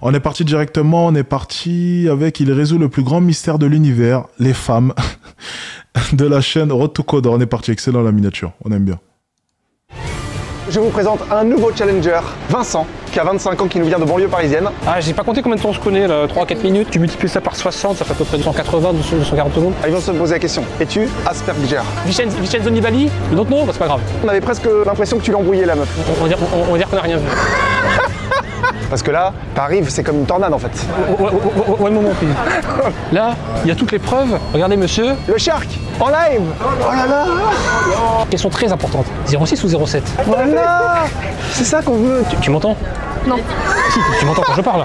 On est parti directement, on est parti avec il résout le plus grand mystère de l'univers, les femmes, de la chaîne Road to Codor. On est parti, excellent la miniature, on aime bien. Je vous présente un nouveau challenger, Vincent, qui a 25 ans, qui nous vient de banlieue parisienne. Ah, j'ai pas compté combien de temps on se connaît là, 3-4 minutes. Tu multiplies ça par 60, ça fait à peu près 280, 240 secondes. Ils vont se poser la question, es-tu Asperger? Vincenzo Nibali? Le autre nom? Bah, c'est pas grave. On avait presque l'impression que tu l'embrouillais la meuf. On va dire qu'on a rien vu. Parce que là, t'arrives, c'est comme une tornade en fait. Ouais, le moment, puis. Là, il y a toutes les preuves. Regardez, monsieur. Le shark, en live. Oh là là. Question très importante. 06 ou 07? Voilà. C'est ça qu'on veut. Tu m'entends? Non. Si, tu m'entends quand je parle.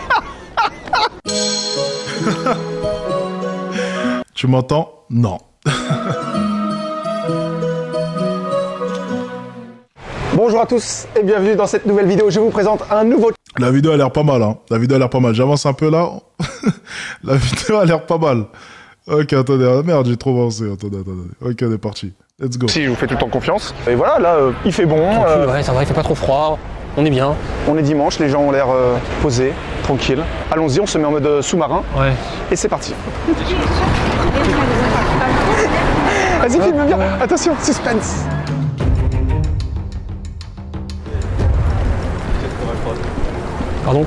Tu m'entends? Non. Bonjour à tous et bienvenue dans cette nouvelle vidéo. Je vous présente un nouveau... La vidéo a l'air pas mal, hein. La vidéo a l'air pas mal. J'avance un peu là. La vidéo a l'air pas mal. Ok, attendez. Ah, merde, j'ai trop avancé. Attendez. Ok, on est parti. Let's go. Si, je vous fais tout le temps confiance. Et voilà, là, il fait bon. Ouais, ça va, il fait pas trop froid. On est bien. On est dimanche, les gens ont l'air posés, tranquilles. Allons-y, on se met en mode sous-marin. Ouais. Et c'est parti. Vas-y, filme bien. Attention, suspense. Pardon?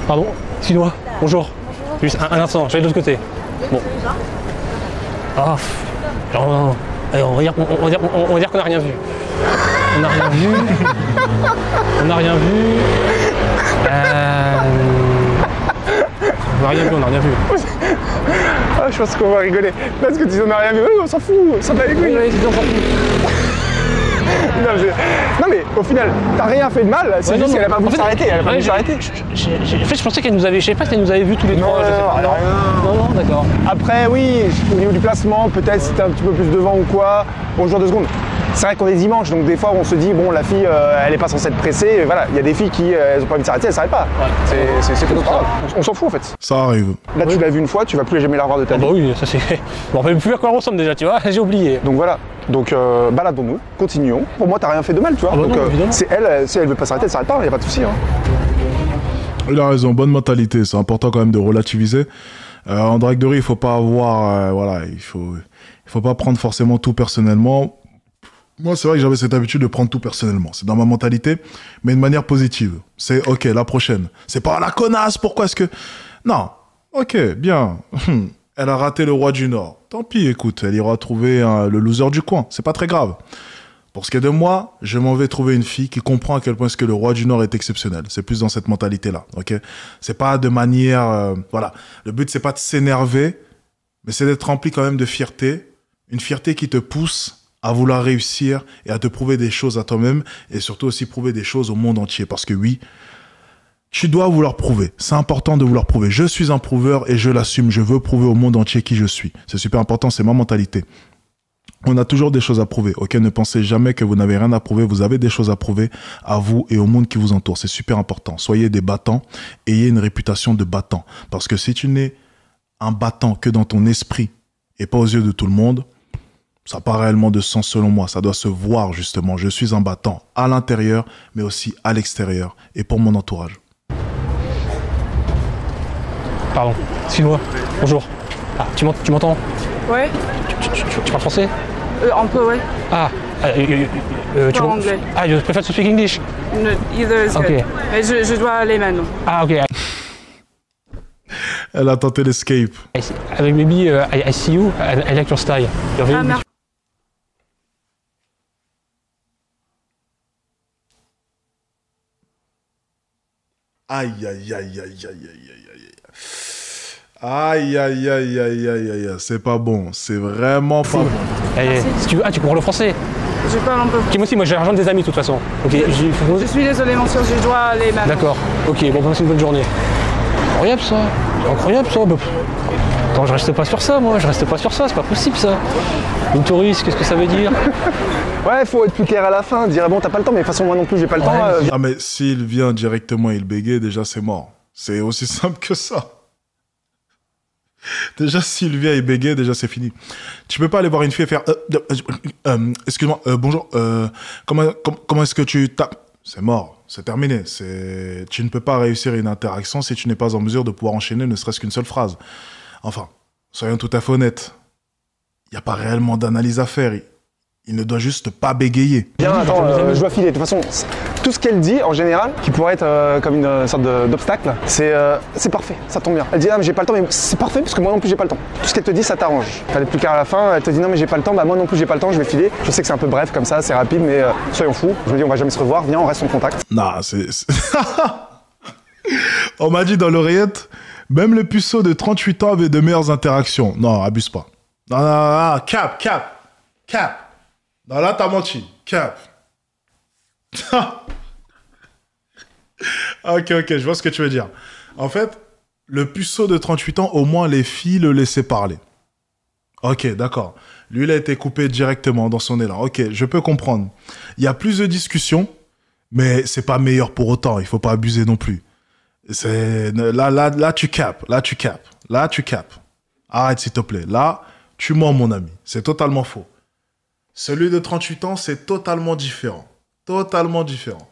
Pardon? Excuse-moi. Bonjour. Juste un instant, je vais de l'autre côté. Bon. Ah. Non. Allez, on va dire qu'on n'a rien vu. On n'a rien vu. On n'a rien vu. On n'a rien vu. Ah, je pense qu'on va rigoler. Parce que tu dis on n'a rien vu. Oui, on s'en fout. Ça va les couilles. Oui, on s'en fout. Non mais au final, t'as rien fait de mal, c'est juste qu'elle a pas voulu s'arrêter, elle a pas voulu s'arrêter. En fait, je pensais qu'elle nous avait, je sais pas si elle nous avait vu tous les trois. Non, d'accord. Après, oui, au niveau du placement, peut-être si t'es un petit peu plus devant ou quoi, bonjour 2 secondes. C'est vrai qu'on est dimanche, donc des fois on se dit, bon, la fille, elle est pas censée être pressée, et voilà, il y a des filles qui, elles ont pas envie de s'arrêter, elles s'arrêtent pas. Ouais. C'est comme ça. On s'en fout en fait. Ça arrive. Là, tu l'as vu une fois, tu vas plus jamais la revoir de ta vie. Bah oui, ça c'est. On va même plus à quoi on ressemble déjà, tu vois, j'ai oublié. Donc voilà. Donc baladons-nous, continuons. Pour moi, t'as rien fait de mal, tu vois. Ah bah donc non, si elle veut pas s'arrêter, elle s'arrête pas, y a pas de souci. Hein. Il a raison, bonne mentalité. C'est important quand même de relativiser. En drague de rue, il faut pas avoir, voilà, il faut pas prendre forcément tout personnellement. Moi, c'est vrai que j'avais cette habitude de prendre tout personnellement. C'est dans ma mentalité, mais de manière positive. C'est ok, la prochaine. C'est pas la connasse. Pourquoi est-ce que non? Ok, bien. Elle a raté le roi du Nord. Tant pis, écoute, elle ira trouver le loser du coin. C'est pas très grave. Pour ce qui est de moi, je m'en vais trouver une fille qui comprend à quel point est-ce que le roi du Nord est exceptionnel. C'est plus dans cette mentalité-là, ok? C'est pas de manière... voilà. Le but, c'est pas de s'énerver, mais c'est d'être rempli quand même de fierté. Une fierté qui te pousse à vouloir réussir et à te prouver des choses à toi-même et surtout aussi prouver des choses au monde entier. Parce que oui, tu dois vouloir prouver. C'est important de vouloir prouver. Je suis un prouveur et je l'assume. Je veux prouver au monde entier qui je suis. C'est super important, c'est ma mentalité. On a toujours des choses à prouver. Ok, ne pensez jamais que vous n'avez rien à prouver. Vous avez des choses à prouver à vous et au monde qui vous entoure. C'est super important. Soyez des battants. Ayez une réputation de battant. Parce que si tu n'es un battant que dans ton esprit et pas aux yeux de tout le monde, ça n'a pas réellement de sens selon moi. Ça doit se voir justement. Je suis un battant à l'intérieur, mais aussi à l'extérieur et pour mon entourage. Pardon, excuse-moi. Bonjour. Ah, tu m'entends? Ouais. Tu parles français? Un peu, ouais. Ah, tu parles anglais. Ah, you prefer to speak English? No, either is Okay. good. Mais je dois aller maintenant. Ah, ok. Elle a tenté l'escape. Maybe I see you. I like your style. You're very merci. Aïe, aïe, aïe, aïe, aïe, aïe, aïe, aïe. Aïe, aïe, aïe, aïe, aïe, aïe, c'est pas bon. C'est vraiment pas bon. Si tu veux, tu comprends le français? Je parle un peu. Ok, moi aussi, moi j'ai rejoindre des amis de toute façon. Ok, Je suis désolé, monsieur, je dois aller maintenant. D'accord. Ok, bon, passe une bonne journée. Incroyable ça. Incroyable ça. Attends, je reste pas sur ça, moi. Je reste pas sur ça. C'est pas possible ça. Une touriste, qu'est-ce que ça veut dire? Ouais, faut être plus clair à la fin, dire bon, t'as pas le temps, mais de toute façon, moi non plus, j'ai pas le temps. Ah, mais s'il vient directement et il bégaye, déjà c'est mort. C'est aussi simple que ça. Déjà, s'il vient et bégaye, déjà c'est fini. Tu peux pas aller voir une fille et faire excuse-moi, bonjour, comment est-ce que tu tapes? C'est mort. c'est terminé. Tu ne peux pas réussir une interaction si tu n'es pas en mesure de pouvoir enchaîner ne serait-ce qu'une seule phrase. Enfin, soyons tout à fait honnêtes. Il n'y a pas réellement d'analyse à faire. Il ne doit juste pas bégayer. Bien, attends, je dois filer. De toute façon, tout ce qu'elle dit, en général, qui pourrait être comme une sorte d'obstacle, c'est parfait, ça tombe bien. Elle dit, ah, mais j'ai pas le temps, mais c'est parfait, parce que moi non plus, j'ai pas le temps. Tout ce qu'elle te dit, ça t'arrange. T'allais plus qu'à la fin, elle te dit, non, mais j'ai pas le temps, bah moi non plus, j'ai pas le temps, je vais filer. Je sais que c'est un peu bref comme ça, c'est rapide, mais soyons fous. Je me dis, on va jamais se revoir, viens, on reste en contact. Non, On m'a dit dans l'oreillette, même le puceau de 38 ans avait de meilleures interactions. Non, abuse pas. Non, non, non, cap. Non, là, t'as menti. Cap. Ok, je vois ce que tu veux dire. En fait, le puceau de 38 ans, au moins, les filles le laissaient parler. Ok, d'accord. Lui, il a été coupé directement dans son élan. Ok, je peux comprendre. Il y a plus de discussions, mais c'est pas meilleur pour autant. Il faut pas abuser non plus. Là, tu capes. Arrête, s'il te plaît. Là, tu mens, mon ami. C'est totalement faux. Celui de 38 ans, c'est totalement différent. Totalement différent.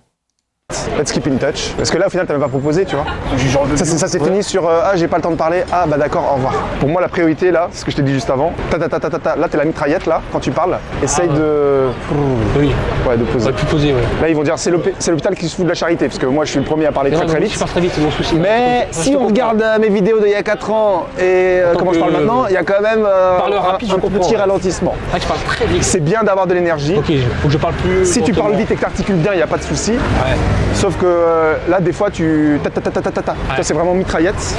Let's keep in touch. Parce que là, au final, t'as même pas proposé, tu vois. Ça s'est fini sur ah, j'ai pas le temps de parler. Ah, bah d'accord, au revoir. Pour moi, la priorité, là, c'est ce que je t'ai dit juste avant. Là, t'es la mitraillette, là, quand tu parles. Essaye de. Oui. Ouais, de poser. On aurait pu poser, ouais. Là, ils vont dire c'est l'hôpital qui se fout de la charité. Parce que moi, je suis le premier à parler très vite. Je parle très vite, c'est mon souci. Mais si on regarde mes vidéos d'il y a 4 ans et comment je parle maintenant, il y a quand même un petit ralentissement. Ah, tu parles très vite. C'est bien d'avoir de l'énergie. Ok, faut que je parle plus. Si tu parles vite et que tu articules bien, il n'y a pas de souci. Ouais. Sauf que là, des fois, tu. Toi, c'est vraiment mitraillette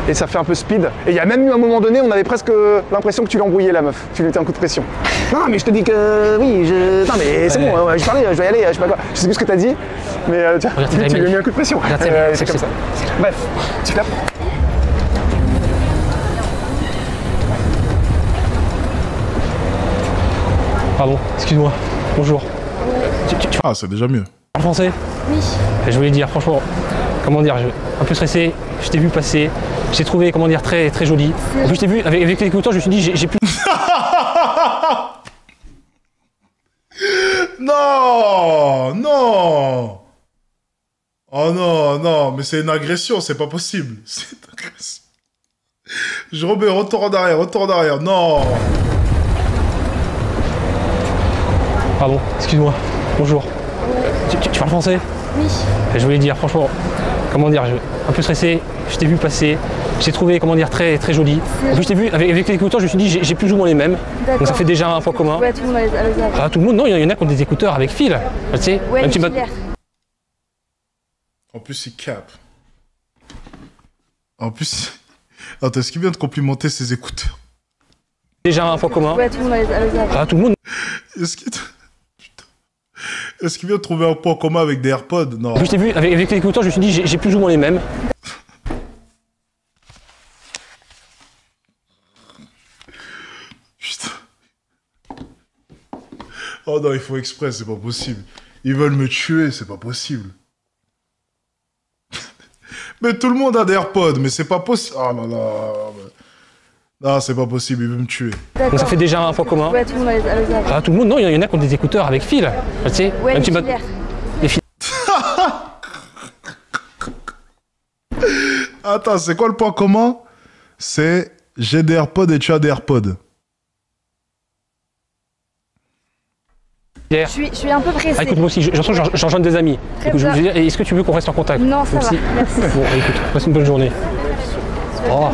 et ça fait un peu speed. Et il y a même eu un moment donné, on avait presque l'impression que tu l'embrouillais, la meuf. Tu lui mettais un coup de pression. Non, mais je te dis que. Oui, non, mais c'est bon, je parlais, je vais y aller, je sais pas quoi. Je sais plus ce que t'as dit, mais tu lui as mis un coup de pression. C'est comme ça. Bref, tu tapes. Pardon, excuse-moi. Bonjour. Ah, c'est déjà mieux. En français? Oui. Et je voulais dire, franchement, comment dire, un peu stressé, je t'ai vu passer, je t'ai trouvé, comment dire, très, très joli. En plus, je t'ai vu, avec les écouteurs, je me suis dit, j'ai plus... Non, non. Oh non, non, mais c'est une agression, c'est pas possible. C'est une agression. Je remets, retour en arrière, non. Pardon, excuse-moi. Bonjour. Tu parles français? Oui. Et je voulais dire, franchement, comment dire, un peu stressé, je t'ai vu passer, je t'ai trouvé, comment dire, très, très joli. En plus, je t'ai vu, avec les écouteurs, je me suis dit, j'ai plus ou moins les mêmes. Donc ça fait déjà un point commun. Ouais, tout le monde les a. Ah, tout le monde, non, il y en a qui ont des écouteurs avec fil. Tu sais, Ouais, même si En plus, il capte. En plus, attends, est-ce qu'il vient de complimenter ses écouteurs? déjà un point commun. Ouais, tout le monde les a. Ah, tout le monde. Est-ce qu'il vient de trouver un point commun avec des AirPods? Non. En plus, je t'ai vu, avec les écouteurs, je me suis dit, j'ai plus ou moins les mêmes. Putain. Oh non, il faut exprès, c'est pas possible. Ils veulent me tuer, c'est pas possible. Mais tout le monde a des AirPods, mais c'est pas possible. Oh là là. Non, c'est pas possible, il veut me tuer. Donc ça fait déjà un point commun. Ouais, tout le monde les a. Ah, tout le monde, non, il y en a qui ont des écouteurs avec fil. Tu sais, Ouais, même les si filaires. les fils. Attends, c'est quoi le point commun? C'est j'ai des AirPods et tu as des AirPods. Je suis un peu pressée. Ah, écoute, moi aussi, j'en rejoins des amis. Très Écoute, bien. est-ce que tu veux qu'on reste en contact? Non, ça va, merci. Bon, écoute, passe une bonne journée. Oh.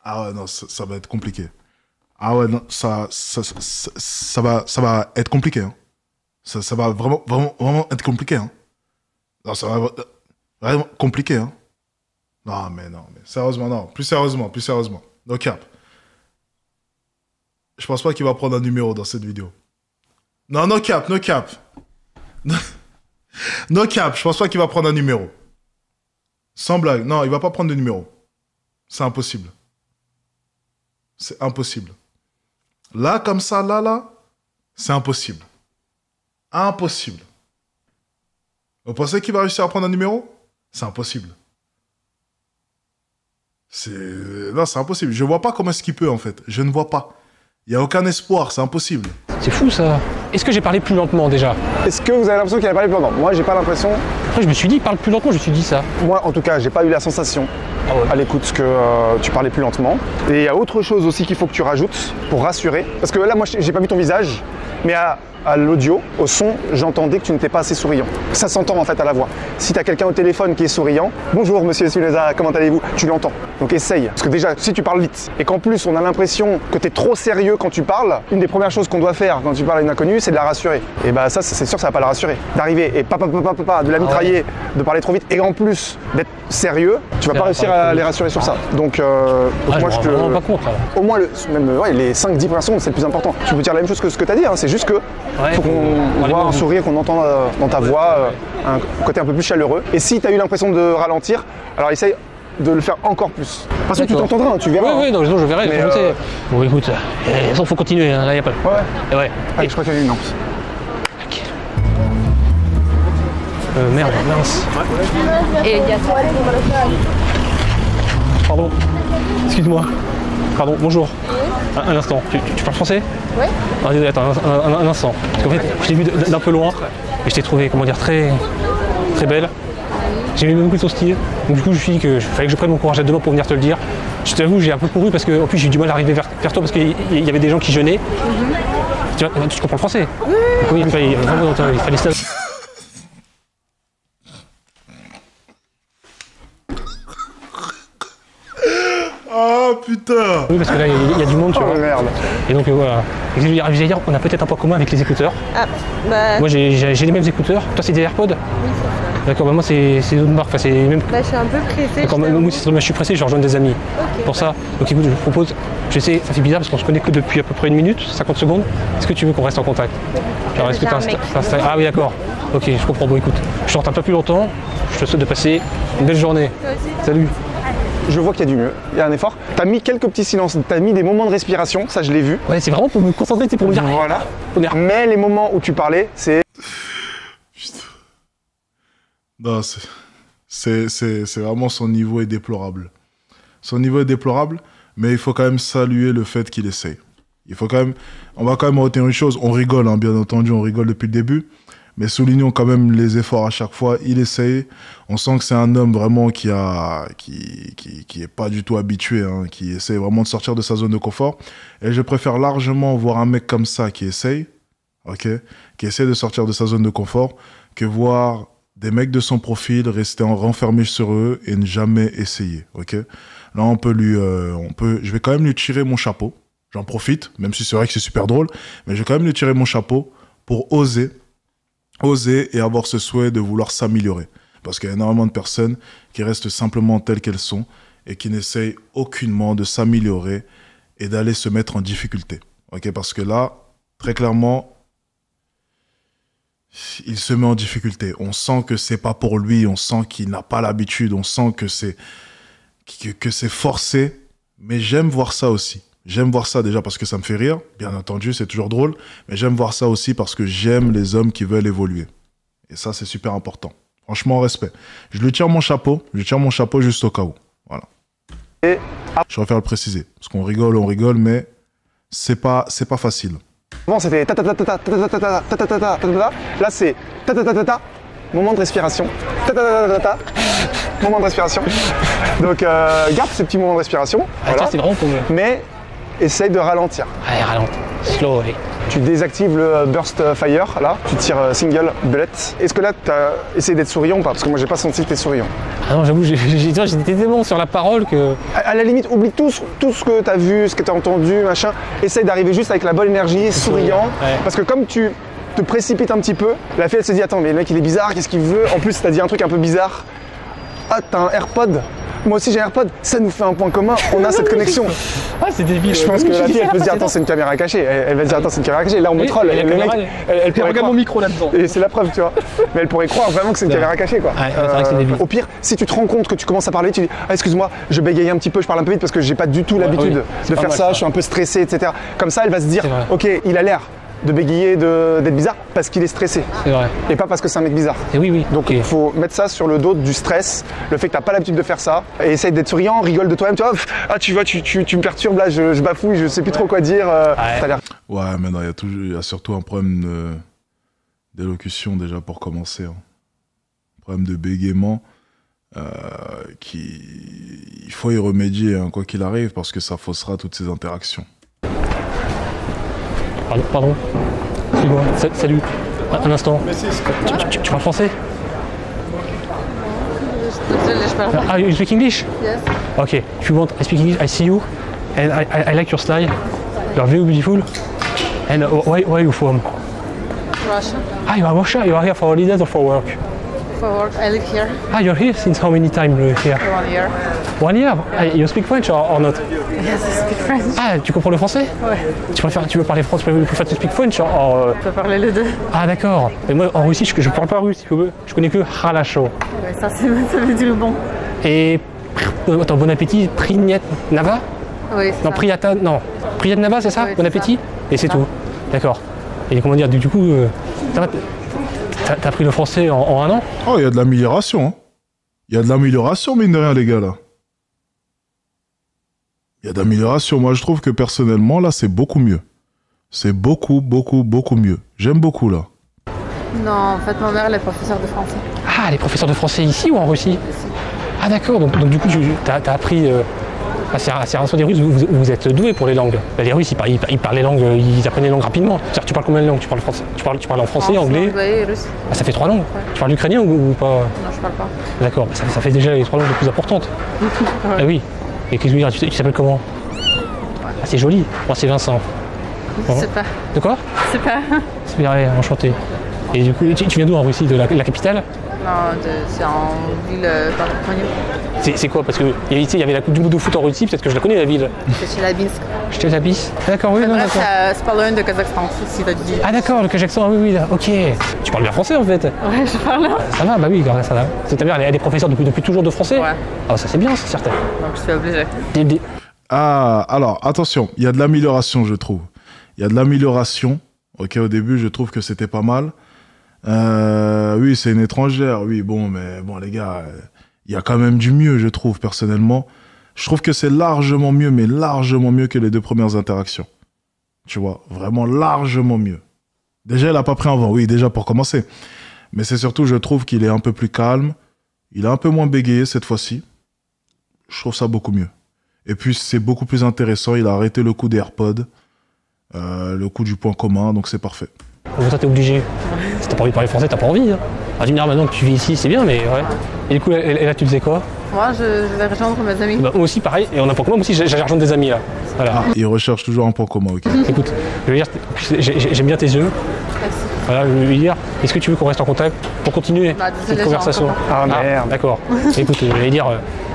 Ah ouais, non, ça va être compliqué. Ah ouais, non, ça va être compliqué. Hein. Ça va vraiment être compliqué. Hein. Non, ça va vraiment compliqué. Hein. Non, mais sérieusement, non. Plus sérieusement. No cap. Je pense pas qu'il va prendre un numéro dans cette vidéo. Non, no cap. No cap, je pense pas qu'il va prendre un numéro. Sans blague. Non, il va pas prendre de numéro. C'est impossible. C'est impossible. Là, comme ça, là, c'est impossible. Impossible. Vous pensez qu'il va réussir à prendre un numéro? C'est impossible. Non, c'est impossible. Je vois pas comment est-ce qu'il peut, en fait. Je ne vois pas. Il n'y a aucun espoir, c'est impossible. C'est fou ça. est-ce que j'ai parlé plus lentement déjà? Est-ce que vous avez l'impression qu'il a parlé plus longtemps? Moi, j'ai pas l'impression. Après, je me suis dit, parle plus lentement, je me suis dit ça. Moi, en tout cas, j'ai pas eu la sensation à l'écoute que tu parlais plus lentement. Et il y a autre chose aussi qu'il faut que tu rajoutes pour rassurer. Parce que là, moi, j'ai pas vu ton visage, mais à l'audio, au son, j'entendais que tu n'étais pas assez souriant. Ça s'entend en fait à la voix. Si tu as quelqu'un au téléphone qui est souriant, bonjour monsieur Suleza, comment allez-vous? Tu l'entends. Donc essaye. Parce que déjà, si tu parles vite et qu'en plus on a l'impression que tu es trop sérieux quand tu parles, une des premières choses qu'on doit faire quand tu parles à une inconnue, c'est de la rassurer. Et bah ça, c'est sûr que ça va pas la rassurer. D'arriver et de la mitrailler, de parler trop vite et en plus d'être sérieux, tu vas pas réussir à les rassurer sur ça. Donc moi je te... me rends pas compte. Alors. Au moins les 5-10 premières secondes, c'est le plus important. Tu peux dire la même chose que ce que tu as dit, hein. C'est juste que faut qu'on voit un sourire, qu'on entend dans ta voix, un côté un peu plus chaleureux. Et si tu as eu l'impression de ralentir, alors essaye de le faire encore plus. Parce que tu t'entendras, hein, tu verras. Oui, non, je verrai. Mais bon, écoute, il faut continuer, hein, là, il n'y a pas de... Ouais. Allez, je crois qu'il y a une lampe. Merde, mince. Et il y a toi. Pardon, excuse-moi. Pardon, bonjour. Un instant, tu parles français? Oui. Ah, désolé, attends, un instant. Parce qu'en fait, je t'ai vu d'un peu loin et je t'ai trouvé, comment dire, très belle. J'ai aimé beaucoup ton style. Donc du coup, je me suis dit qu'il fallait que je prenne mon courage à deux mains pour venir te le dire. Je t'avoue, j'ai un peu couru parce que, en plus, j'ai eu du mal à arriver vers toi parce qu'il y avait des gens qui jeûnaient. Tu comprends le français? Oui. Il fallait ça. Ah putain! Oui, parce que là, il y a du monde, tu vois. Merde. Et donc voilà. J'allais dire, on a peut-être un point commun avec les écouteurs. Ah, bah. Moi, j'ai les mêmes écouteurs. Toi, c'est des AirPods? Oui, c'est ça. D'accord, bah moi, c'est d'autres marques. Enfin, c'est même. Là, je suis un peu pressée. D'accord, moi, je suis pressé, je rejoins des amis. Ok. Pour ça, donc écoute, je vous propose, je sais, ça fait bizarre parce qu'on se connaît que depuis à peu près 1 minute, 50 secondes. Est-ce que tu veux qu'on reste en contact? Alors, est-ce que ah oui, d'accord. Ok, je comprends. Bon, écoute, je sorte un peu plus longtemps. Je te souhaite de passer une belle journée. Toi aussi. Salut. Je vois qu'il y a du mieux, il y a un effort. Tu as mis quelques petits silences, tu as mis des moments de respiration, ça je l'ai vu. Ouais, c'est vraiment pour me concentrer, c'est pour me dire. Voilà. On est... Mais les moments où tu parlais, c'est... Putain. Non, c'est vraiment son niveau est déplorable. Son niveau est déplorable, mais il faut quand même saluer le fait qu'il essaye. Il faut quand même, on va quand même retenir une chose, on rigole, hein, bien entendu, on rigole depuis le début, mais soulignons quand même les efforts à chaque fois, il essaye. On sent que c'est un homme vraiment qui est pas du tout habitué, hein, qui essaie vraiment de sortir de sa zone de confort. Et je préfère largement voir un mec comme ça qui essaye, ok, qui essaie de sortir de sa zone de confort, que voir des mecs de son profil rester renfermés sur eux et ne jamais essayer, ok. Là, je vais quand même lui tirer mon chapeau. J'en profite, même si c'est vrai que c'est super drôle, mais je vais quand même lui tirer mon chapeau pour oser et avoir ce souhait de vouloir s'améliorer. Parce qu'il y a énormément de personnes qui restent simplement telles qu'elles sont et qui n'essayent aucunement de s'améliorer et d'aller se mettre en difficulté. Okay, parce que là, très clairement, il se met en difficulté. On sent que c'est pas pour lui, on sent qu'il n'a pas l'habitude, on sent que c'est forcé. Mais j'aime voir ça aussi. J'aime voir ça déjà parce que ça me fait rire, bien entendu, c'est toujours drôle, mais j'aime voir ça aussi parce que j'aime les hommes qui veulent évoluer. Et ça, c'est super important. Franchement, respect. Je lui tire mon chapeau juste au cas où. Voilà. Et... Je préfère le préciser, parce qu'on rigole, mais c'est pas facile. Avant, c'était ta ta ta ta ta ta ta ta ta ta ta ta ta. Là, c'est ta ta ta ta ta. Moment de respiration. Ta ta ta ta ta. Moment de respiration. Donc, garde ces petits moments de respiration. Voilà. C'est vraiment pour me... Mais essaye de ralentir. Allez, ralentis. Slow, allez. Tu désactives le burst fire, là. Tu tires single bullet. Est-ce que là, tu as essayé d'être souriant ou pas? Parce que moi, j'ai pas senti que tu es souriant. Ah non, j'avoue, j'étais tellement sur la parole que... À la limite, oublie tout ce que tu as vu, ce que tu as entendu, machin. Essaye d'arriver juste avec la bonne énergie, souriant. Ouais. Parce que comme tu te précipites un petit peu, la fille, elle se dit, attends, mais le mec, il est bizarre, qu'est-ce qu'il veut? En plus, t'as dit un truc un peu bizarre. Ah, t'as un AirPod? Moi aussi j'ai un AirPod, ça nous fait un point commun, on a cette connexion. Ah, c'est débile. Je pense que la fille, elle peut se dire, attends, c'est une caméra cachée. Elle va se dire, attends, c'est une caméra cachée. Là, on me troll. Elle pourrait regarde mon micro là-dedans. Et c'est la preuve, tu vois. Mais elle pourrait croire vraiment que c'est une caméra cachée, quoi. Ouais, c'est vrai que c'est débile. Au pire, si tu te rends compte que tu commences à parler, tu dis, ah, excuse-moi, je bégaye un petit peu, je parle un peu vite parce que j'ai pas du tout l'habitude de faire ça, je suis un peu stressé, etc. Comme ça, elle va se dire, ok, il a l'air de bégayer, d'être bizarre, parce qu'il est stressé. C'est vrai. Et pas parce que c'est un mec bizarre. Et oui, oui. Donc il faut mettre ça sur le dos du stress, le fait que t'as pas l'habitude de faire ça, et essaye d'être souriant, rigole de toi-même, tu vois, tu vois, tu me perturbes là, je bafouille, je sais plus trop quoi dire. T'as l'air... Ouais, mais non, il y a surtout un problème d'élocution déjà pour commencer. Hein. Problème de bégaiement. Il faut y remédier hein, quoi qu'il arrive parce que ça faussera toutes ces interactions. Pardon. Excuse-moi. Salut. Un instant. Tu parles français? Désolée, je parle pas. Ah, you speak English? Yes. Okay. If you want, I speak English. I see you, and I like your style. You are very beautiful. And where are you from? Russia. Ah, you are Russia. You are here for holidays or for work? For work, I live here. Ah, you're here since how many time here? 1 year. 1 year? Ah, you speak French or not? Yes, I speak French. Ah, tu comprends le français? Ouais. Tu veux parler français? Tu préfères speak French or Je peux parler les deux. Ah, d'accord. Mais moi, en Russie, je parle pas russe. Je connais que Halasho. Ouais, ça veut dire bon. Et attends, bon appétit, Prinyat Nava? Oui, c'est Non, ça. Priyata, non. Priyat Nava, c'est ça? Oui, Bon c'est appétit? Et c'est tout. D'accord. Et comment dire, du coup, t'as appris le français en 1 an? Oh, il y a de l'amélioration. Hein. Il y a de l'amélioration, mine de rien, les gars, là. Il y a de l'amélioration. Moi, je trouve que personnellement, là, c'est beaucoup mieux. C'est beaucoup mieux. J'aime beaucoup, là. Non, en fait, ma mère, elle est professeure de français. Ah, les professeurs de français ici ou en Russie? Ici. Ah, d'accord. Donc du coup, t'as appris... c'est rare des Russes, vous êtes doués pour les langues. Les Russes, ils parlent les langues, ils apprennent les langues rapidement. C'est-à-dire, tu parles combien de langues? Tu parles français? Tu parles en français, anglais? Anglais et russe. Ah, ça fait 3 langues. Ouais. Tu parles ukrainien ou pas? Non, je parle pas. D'accord, ça fait déjà les 3 langues les plus importantes. Ouais. Ah oui. Et qu'est-ce que je veux dire, tu t'appelles comment? Ah, c'est joli. Moi, c'est Vincent. Bon. C'est pas. De quoi? C'est pas. C'est bien, ouais, enchanté. Et du coup, tu viens d'où en Russie? De la capitale? Non, c'est en ville par C'est quoi? Parce que il y avait la Coupe du Monde de foot en Russie, peut-être que je la connais la ville. C'est chez la Binsk. Je la bise. D'accord, oui, non, Bref, d'accord. c'est pas loin de Kazakhstan, si t'as dit. Ah d'accord, le Kazakhstan, oui, là, ok. Tu parles bien français en fait. Ouais, je parle. Ça va, bah oui, ça va. C'est ta mère, elle est professeure depuis toujours de français? Ouais. Ah, ça c'est bien, c'est certain. Donc je suis obligée. Ah, alors, attention, il y a de l'amélioration, je trouve. Il y a de l'amélioration. Ok, au début, je trouve que c'était pas mal. Oui, c'est une étrangère, oui, bon, mais bon, les gars, il y a quand même du mieux, je trouve, personnellement. Je trouve que c'est largement mieux, mais largement mieux que les 2 premières interactions. Tu vois, vraiment largement mieux. Déjà, il a pas pris un vent, oui, déjà pour commencer. Mais c'est surtout, je trouve qu'il est un peu plus calme. Il a un peu moins bégayé cette fois-ci. Je trouve ça beaucoup mieux. Et puis, c'est beaucoup plus intéressant. Il a arrêté le coup des AirPods, le coup du point commun, donc c'est parfait. Donc toi, t'es obligé. Si t'as pas envie de parler français, t'as pas envie. Hein. Ah, tu me dis, maintenant que tu vis ici, c'est bien, mais ouais. Et du coup, et là, tu faisais quoi? Moi, je vais rejoindre mes amis. Bah, moi aussi, pareil. Et on a pas commun, moi aussi, j'allais rejoindre des amis, là. Voilà. Ah, il recherche toujours un point commun, ok. Écoute, je veux dire, j'aime bien tes yeux. Merci. Voilà, je veux lui dire, est-ce que tu veux qu'on reste en contact pour continuer Bah, désolé, cette j'ai conversation? encore Ah, merde. D'accord. Écoute, je vais dire,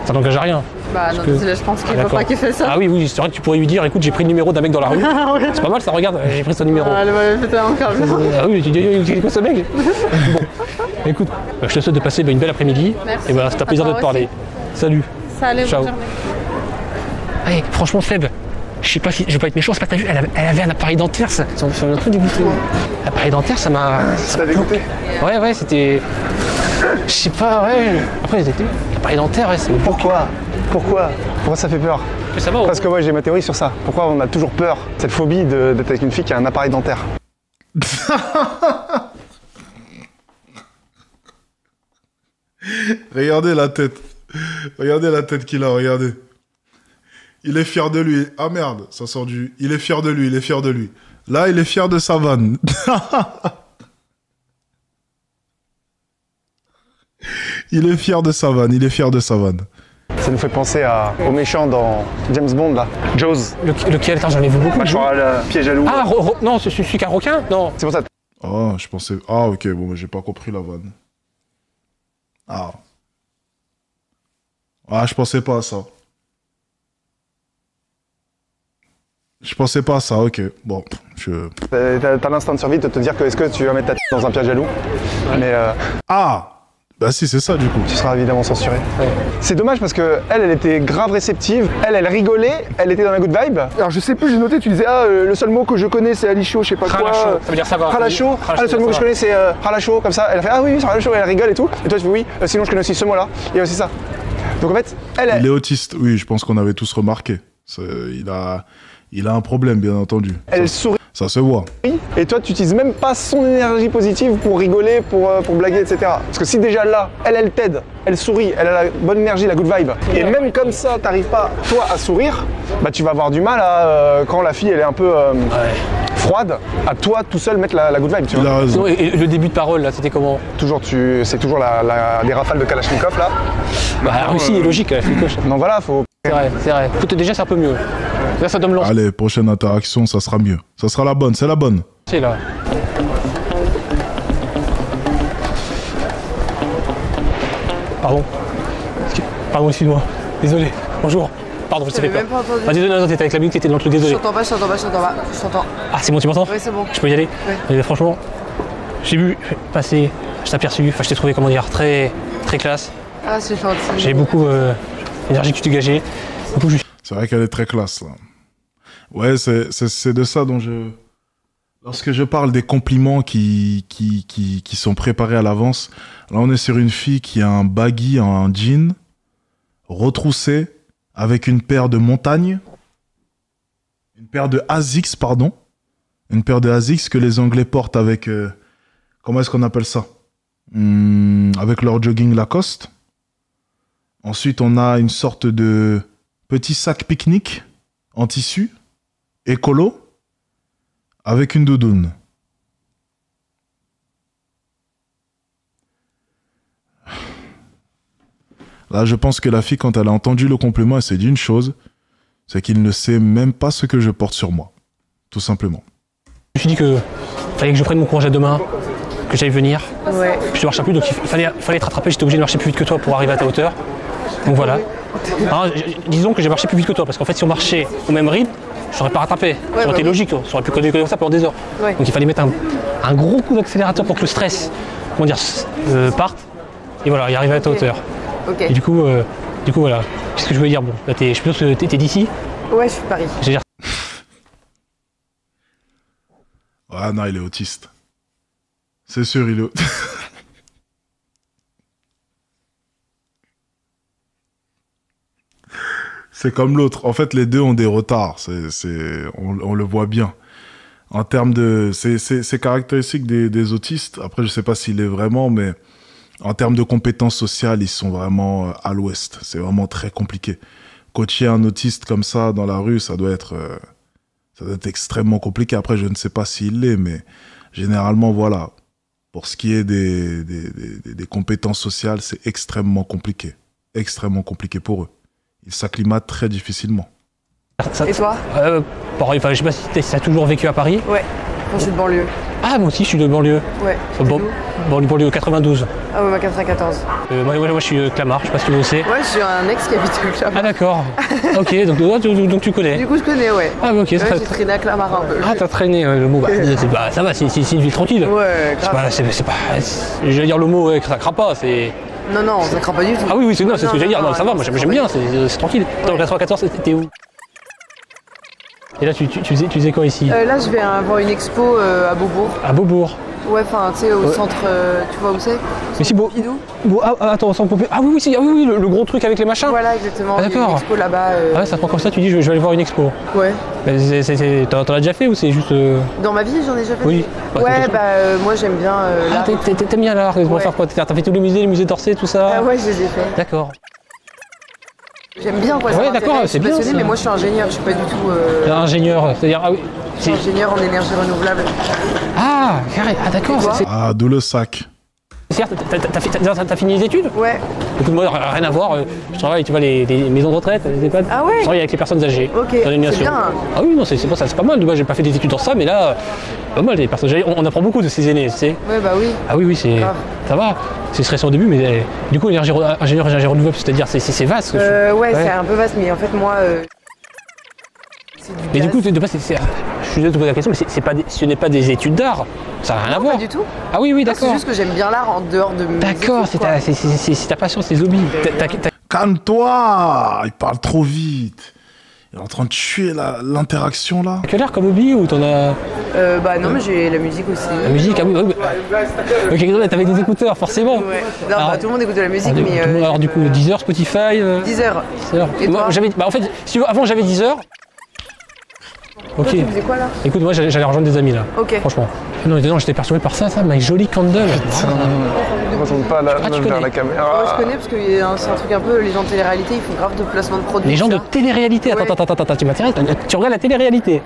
ça n'engage à rien. Bah, non, que- désolé, je pense qu'il ne veut D'accord. pas qu'il fait ça. Ah oui, oui, c'est vrai que tu pourrais lui dire, écoute, j'ai pris le numéro d'un mec dans la rue. C'est pas mal, ça, regarde, j'ai pris son numéro. Ah, putain, encore. Ah oui, tu dis, c'est quoi ce mec? Bon, écoute, je te souhaite de passer une belle après-midi. Merci. Et voilà, c'est un plaisir À de toi te parler. Salut. Salut, Ciao. bonne journée. Hey, franchement, Seb, je sais pas si je vais pas être méchant, c'est pas que t'as vu, elle avait un appareil dentaire, ça m'a un peu dégoûté. L'appareil dentaire, ça m'a. Ça t'a dégoûté? Ouais, c'était. Je sais pas, ouais. Après, l'appareil dentaire, ouais, c'est. Pourquoi ça fait peur? Ça va, Parce que moi j'ai ma théorie sur ça. Pourquoi on a toujours peur, cette phobie d'être avec une fille qui a un appareil dentaire? Regardez la tête. Regardez la tête qu'il a, regardez. Il est fier de lui. Ah merde, ça sort du... Il est fier de lui, il est fier de lui. Là, il est fier de sa vanne. Il est fier de sa vanne, il est fier de sa vanne. Ça nous fait penser au méchant dans James Bond là, Jaws. Lequel? Attends, j'en ai vu beaucoup. Je crois le piège à loup. Ah, non, c'est celui qui a un requin? Non. C'est pour ça. Oh, je pensais... Ah, ok, bon, mais j'ai pas compris la vanne. Ah. Ah, je pensais pas à ça. Je pensais pas à ça, ok. Bon, T'as l'instinct de survie de te dire que est-ce que tu vas mettre ta tête dans un piège à loup. Mais Ah! Bah si, c'est ça du coup. Tu seras évidemment censuré. Ouais. C'est dommage parce que elle était grave réceptive. Elle rigolait. Elle était dans la good vibe. Alors je sais plus, j'ai noté, tu disais le seul mot que je connais c'est Alicho, je sais pas quoi. Ralacho, ça veut dire ça va. Ralacho. Ah, le seul mot que je connais c'est Ralacho, comme ça. Elle a fait ah oui, c'est Ralacho, elle rigole et tout. Et toi tu fais oui, sinon je connais aussi ce mot-là. Il y a aussi ça. Donc en fait, Il est autiste, oui, je pense qu'on avait tous remarqué. Il a un problème, bien entendu. elle sourit. Ça se voit. Et toi, tu n'utilises même pas son énergie positive pour rigoler, pour blaguer, etc. Parce que si déjà là, elle t'aide, elle sourit, elle a la bonne énergie, la good vibe, et même comme ça, t'arrives pas, toi, à sourire, bah tu vas avoir du mal à, quand la fille, elle est un peu froide, à toi, tout seul, mettre la good vibe, tu Il vois. a raison. Sinon, et le début de parole, là, c'était comment? C'est toujours des rafales de Kalachnikov, là. Bah, la Russie est logique, la flicoche. Donc voilà, faut... C'est vrai, c'est vrai. Écoute, déjà, c'est un peu mieux. Là, ça doit me lancer, Allez, prochaine interaction, ça sera mieux. Ça sera la bonne, c'est la bonne. là. Pardon. Pardon, excuse-moi. Désolé. Bonjour. Pardon, je t'ai fait J'avais peur. même pas entendu. Ah, désolé, non, t'étais avec la musique, t'étais dans le truc, Je désolé. t'entends pas, je t'entends pas, je t'entends pas. Je t'entends. Ah, c'est bon, tu m'entends? Oui, c'est bon. Je peux y aller? Oui. Et franchement, j'ai vu passer, je t'ai aperçu, enfin, je t'ai trouvé, comment dire, très, très classe. Ah, c'est gentil. J'ai beaucoup l'énergie que tu dégageais. Du coup, C'est vrai qu'elle est très classe, là. Ouais, c'est de ça dont je... Lorsque je parle des compliments qui sont préparés à l'avance, là, on est sur une fille qui a un baggy, un jean, retroussé, avec une paire de montagnes, une paire de Asics, pardon, une paire de Asics que les Anglais portent avec... comment est-ce qu'on appelle ça? Avec leur jogging Lacoste. Ensuite, on a une sorte de petit sac pique-nique en tissu, écolo, avec une doudoune. Là, je pense que la fille, quand elle a entendu le compliment, elle s'est dit une chose, c'est qu'il ne sait même pas ce que je porte sur moi. Tout simplement. je me suis dit que fallait que je prenne mon courage à deux mains, que j'aille venir. Ouais. Je te marchais plus, donc il fallait te rattraper. J'étais obligé de marcher plus vite que toi pour arriver à ta hauteur. Donc voilà. Alors, disons que j'ai marché plus vite que toi, parce qu'en fait, si on marchait au même rythme, je t'aurais pas rattrapé. Ça aurait été logique, on aurait pu connaître comme ça pendant des heures. Ouais. Donc il fallait mettre un gros coup d'accélérateur pour que le stress, comment dire, parte. Et voilà, y arriver à ta hauteur. Ok. Et du coup, voilà. Qu'est-ce que je voulais dire? Bon, là, je suppose que t'es d'ici. Ouais, je suis de Paris. J'ai dire, Ah non, il est autiste. C'est sûr, il est autiste. C'est comme l'autre. En fait, les deux ont des retards. On le voit bien. En termes de... C'est caractéristique des autistes. Après, je sais pas s'il est vraiment, mais en termes de compétences sociales, ils sont vraiment à l'ouest. C'est vraiment très compliqué. Coacher un autiste comme ça dans la rue, ça doit être extrêmement compliqué. Après, je ne sais pas s'il l'est, mais généralement, voilà. Pour ce qui est des compétences sociales, c'est extrêmement compliqué. Extrêmement compliqué pour eux. Ils s'acclimatent très difficilement. Et toi? pareil, enfin, je sais pas si t'as toujours vécu à Paris. Ouais. Moi, je suis de banlieue. Ah, moi aussi, je suis de banlieue. Ouais. Banlieue 92. Ah ouais, ma 94. Moi, je suis Clamart, je sais pas si tu le sais. Ouais, j'ai un ex qui habite au Clamart. Ah, d'accord. Ok, donc tu connais. Du coup, je connais, ouais. Ah, ok, Ouais, ça j'ai traîné à Clamart un peu. Ah, t'as traîné le mot. Ça va, c'est une ville tranquille. Ouais, grave. C'est pas. Je vais dire le mot, ça craint pas, c'est. Non, non, ça craint pas du tout. Ah oui, c'est ce que j'allais dire. Non, ça va, moi ça j'aime craint bien, pas du c'est tranquille. Dans le 94, t'es où? Et là, tu faisais quoi ici? Là, je vais voir une expo à Beaubourg. À Beaubourg. Ouais, enfin, tu sais, au centre, tu vois où c'est? Mais si, Pompidou. Attends, au centre Pompidou. Ah oui, le gros truc avec les machins. Voilà, exactement. Ah, Il y a d'accord. une expo là-bas. Ah ouais, ça prend comme ça, tu dis je vais aller voir une expo. Ouais. T'en as déjà fait ou c'est juste. Dans ma vie, j'en ai déjà fait. Oui. Bah, Ouais, c'est bah, moi, j'aime bien Ah, l'art. t'aimes bien l'art, Ouais. faire quoi? T'as fait tous les musées d'Orsay, tout ça? Ah ouais, je les ai fait. D'accord. J'aime bien, quoi. ça Ouais, m'intéresse, d'accord, je c'est suis bien, passionnée, ça. mais moi, je suis ingénieur, je suis pas du tout. Ingénieur, c'est-à-dire. Ah oui. Je suis ingénieur en énergie renouvelable. Ah, carré. Ah, d'accord. Quoi Ah, d'où le sac. Certes, t'as fini les études? Ouais. Écoute, moi, rien à voir. Je travaille, tu vois, les maisons de retraite, les EHPAD. Ah ouais? Je travaille avec les personnes âgées. Ok, dans l'animation. c'est bien. Ah oui, non, c'est pas mal. Moi, j'ai pas fait des études dans ça, mais là, pas mal, les personnes âgées. On apprend beaucoup de ces aînés, tu sais. Ouais, bah oui. Ah oui, c'est. Grave. Ça va. C'est stressant au début, mais du coup, ingénieur énergie renouvelable, c'est-à-dire, c'est vaste. Ouais, c'est un peu vaste, mais en fait, moi. C'est Mais gaz. du coup, de base, je je suis désolé de te poser la question, mais ce n'est pas des études d'art. Ça n'a rien à Non, voir. pas du tout. Ah oui, Non, d'accord. c'est juste que j'aime bien l'art en dehors de mes D'accord, études, c'est quoi. ta passion, c'est tes hobbies. Calme-toi. Il parle trop vite. Il est en train de tuer l'interaction là. Quel art comme hobby ou t'en as Bah non, mais j'ai la musique aussi. la musique? Ah oui, oui. Ok, t'avais des écouteurs, forcément. Ouais. Non, Alors- bah, tout le monde écoute de la musique, Alors, mais... alors, du coup, Deezer, Spotify 10 heures. Deezer. Et Moi, toi bah, en fait, si tu veux, avant j'avais Deezer. Ok. Toi, tu faisais quoi, là? Écoute, moi j'allais rejoindre des amis là. Ok. Franchement. Non, j'étais perturbé par ça, My Jolly Candle. Je ne retourne pas là, tu même vers connais. la caméra. Moi, je connais parce que c'est un truc un peu... Les gens de télé-réalité, ils font grave de placement de produits. Les gens tu de vois. télé-réalité. Ouais. Attends, tu m'intéresses. Tu regardes la télé-réalité.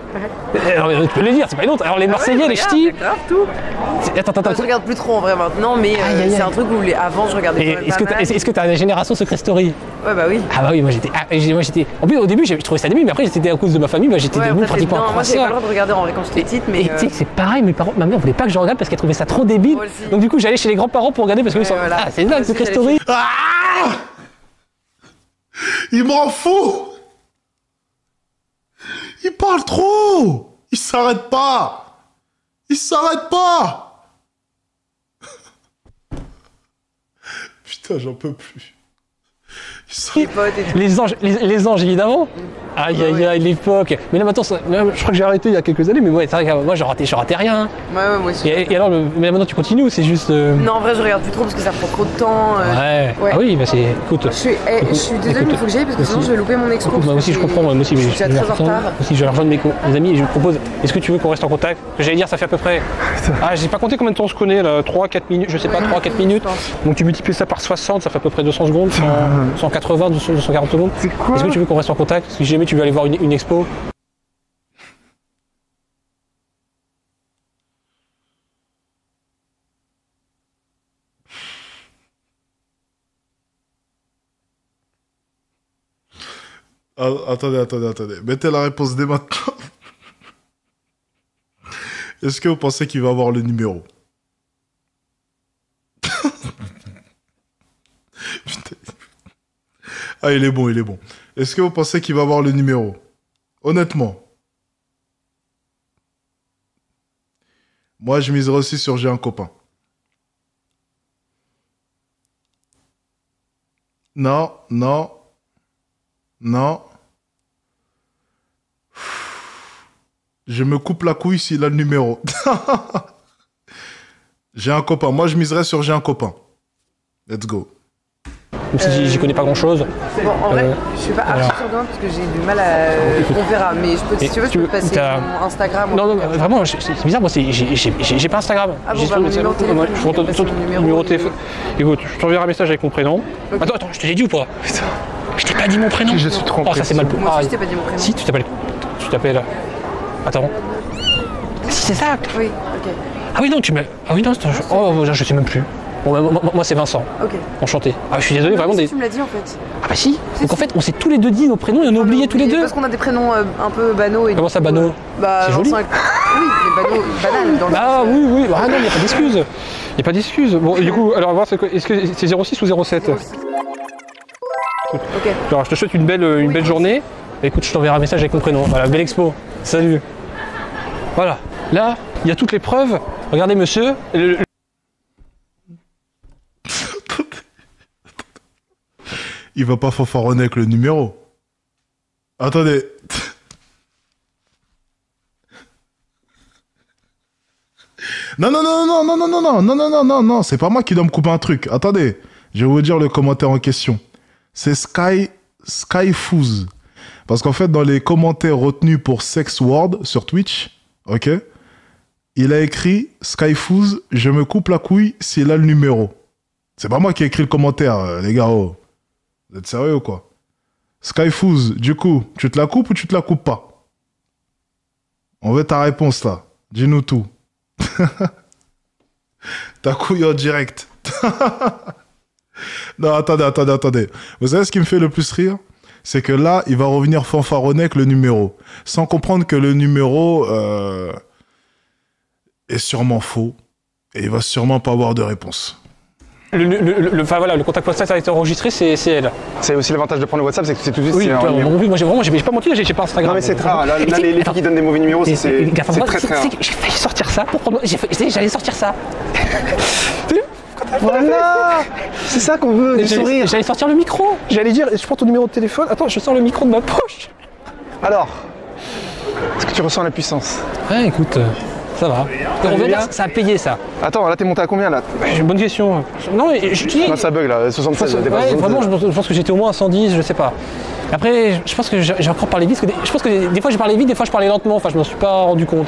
Alors, tu peux le dire, c'est pas une autre. Alors, les Marseillais, les ch'tis. Grave tout. Attends. Moi, je regarde plus trop en vrai maintenant, mais Aïe, aïe, aïe. c'est un truc où avant je regardais Et quand même est-ce pas que t'as mal. est-ce que t'as la génération Secret Story? Ouais, bah oui. Ah bah oui, moi j'étais. En plus, au début, j'ai trouvé ça débile, mais après, c'était à cause de ma famille, j'étais Ouais, devenu après, pratiquement non, accro moi à j'avais pas le ça. droit de regarder en vrai quand j'étais petite, mais Et tu sais que c'est pareil, ma mère voulait pas que je regarde parce qu'elle trouvait ça trop débile. Moi aussi. Donc du coup, j'allais chez les grands-parents pour regarder parce que Ouais, voilà. ah, c'est une blague, Moi aussi, Secret j'allais Story. Ah il m'en fout. Il parle trop. Il s'arrête pas. Il s'arrête pas. Putain, j'en peux plus. Il s'arrête- les potes et tout. Les anges, évidemment. Aïe, aïe, aïe, l'époque. Mais là, maintenant, là, je crois que j'ai arrêté il y a quelques années, mais ouais, c'est vrai que moi, je ratais rien. Ouais, moi aussi. Et alors, mais là, maintenant, tu continues ou c'est juste. Non, en vrai, je regarde plus trop parce que ça prend trop de temps. Ouais. Ouais. Ah oui, bah c'est. Écoute. Je suis désolée, mais il faut que j'aille parce que sinon aussi- je vais louper mon expo. Écoute, moi aussi, je comprends, moi aussi, mais je suis déjà très en retard. aussi, je vais rejoindre mes amis et je lui propose, est-ce que tu veux qu'on reste en contact? J'allais dire, ça fait à peu près. Ah, j'ai pas compté combien de temps on se connaît là, 3-4 minutes, je sais pas, 3-4 minutes. je pense. Donc tu multiplies ça par 60, ça fait à peu près 200 secondes, 180, 240 secondes. C'est quoi? Est-ce que tu veux qu'on reste en contact? Si jamais tu veux aller voir une expo. Ah, attendez. Mettez la réponse dès maintenant. Est-ce que vous pensez qu'il va avoir le numéro? Putain. Ah, il est bon. Est-ce que vous pensez qu'il va avoir le numéro? Honnêtement. Moi, je miserais aussi sur J'ai un copain. Non. Je me coupe la couille s'il a le numéro. J'ai un copain. Moi, je miserais sur J'ai un copain. Let's go. Même si j'y connais pas grand chose. Bon, en vrai, je suis pas archi sûre de moi parce que j'ai du mal à. On verra, mais je peux, si tu veux, je peux te passer mon Instagram. ou Non, un truc comme ça. vraiment, c'est bizarre, moi, j'ai pas Instagram. Ah bon, J'ai bah, mon numéro de téléphone, moi, je je vais passer mon numéro de et- téléphone. Écoute, je t'enverrai un message avec mon prénom. Ok. Attends, je te l'ai dit ou pas? Je t'ai pas dit mon prénom. Je suis trompé. Oh, ça c'est mal. Moi Ah, aussi, je t'ai pas dit mon prénom. si, tu t'appelles. Attends. Si, c'est ça. Oui, ok. Ah oui, non, tu m'as. Ah oui, non, oh, je sais même plus. Bon, moi, c'est Vincent. Ok. Enchanté. Ah, je suis désolé, vraiment. Si tu me l'as dit en fait. Ah, bah si. Si, Donc en si. fait, on s'est tous les deux dit nos prénoms et on a oublié tous les deux. Parce qu'on a des prénoms un peu banaux. Et Comment du ça, coup, banaux? Bah, C'est joli. Vincent et- Oui, mais banaux, banal dans le Ah sens, oui. Ah non, il n'y a pas d'excuse. Il n'y a pas d'excuse. Bon, et du coup, alors, on va voir, est-ce que c'est 06 ou 07? Ok. Alors, je te souhaite une belle journée. Écoute, je t'enverrai un message avec mon prénom. Voilà, belle expo. Salut. Voilà. Là, il y a toutes les preuves. Regardez, monsieur. Il va pas fanfaronner avec le numéro. Attendez. Non, c'est pas moi qui dois me couper un truc. Attendez, je vais vous dire le commentaire en question. C'est Skyfoos. Parce qu'en fait, dans les commentaires retenus pour Sex Word sur Twitch, ok, il a écrit Skyfoos, je me coupe la couille s'il a le numéro. C'est pas moi qui ai écrit le commentaire, les gars. Oh. Vous êtes sérieux ou quoi? Skyfoos, du coup, tu te la coupes ou tu te la coupes pas? On veut ta réponse là. Dis-nous tout. Ta couille en direct. Non, attendez. Vous savez ce qui me fait le plus rire? C'est que là, il va revenir fanfaronner avec le numéro. Sans comprendre que le numéro est sûrement faux. Et il va sûrement pas avoir de réponse. Enfin voilà, le contact WhatsApp a été enregistré, c'est elle. C'est aussi l'avantage de prendre le WhatsApp, c'est que c'est tout de suite. Oui, c'est un toi, numéro. moi j'ai pas menti, j'ai pas Instagram. Non mais c'est très rare. Là, les filles qui donnent des mauvais numéros, c'est très très rare. J'ai failli sortir ça pour prendre. J'allais sortir ça. Voilà. C'est ça qu'on veut, du sourire. J'allais sortir le micro. J'allais dire, je prends ton numéro de téléphone. Attends, je sors le micro de ma poche. Alors, est-ce que tu ressens la puissance? Ouais, écoute, ça va. On veut dire, ça a payé ça. Attends, là t'es monté à combien là? J'ai une bonne question. Non, je dis. Non, ça bug là, 76. Ouais, vraiment, je pense que j'étais au moins à 110, je sais pas. Après, je pense que j'ai encore parlé vite. Je pense que des fois j'ai parlé vite, des fois je parlais lentement. Enfin, je m'en suis pas rendu compte.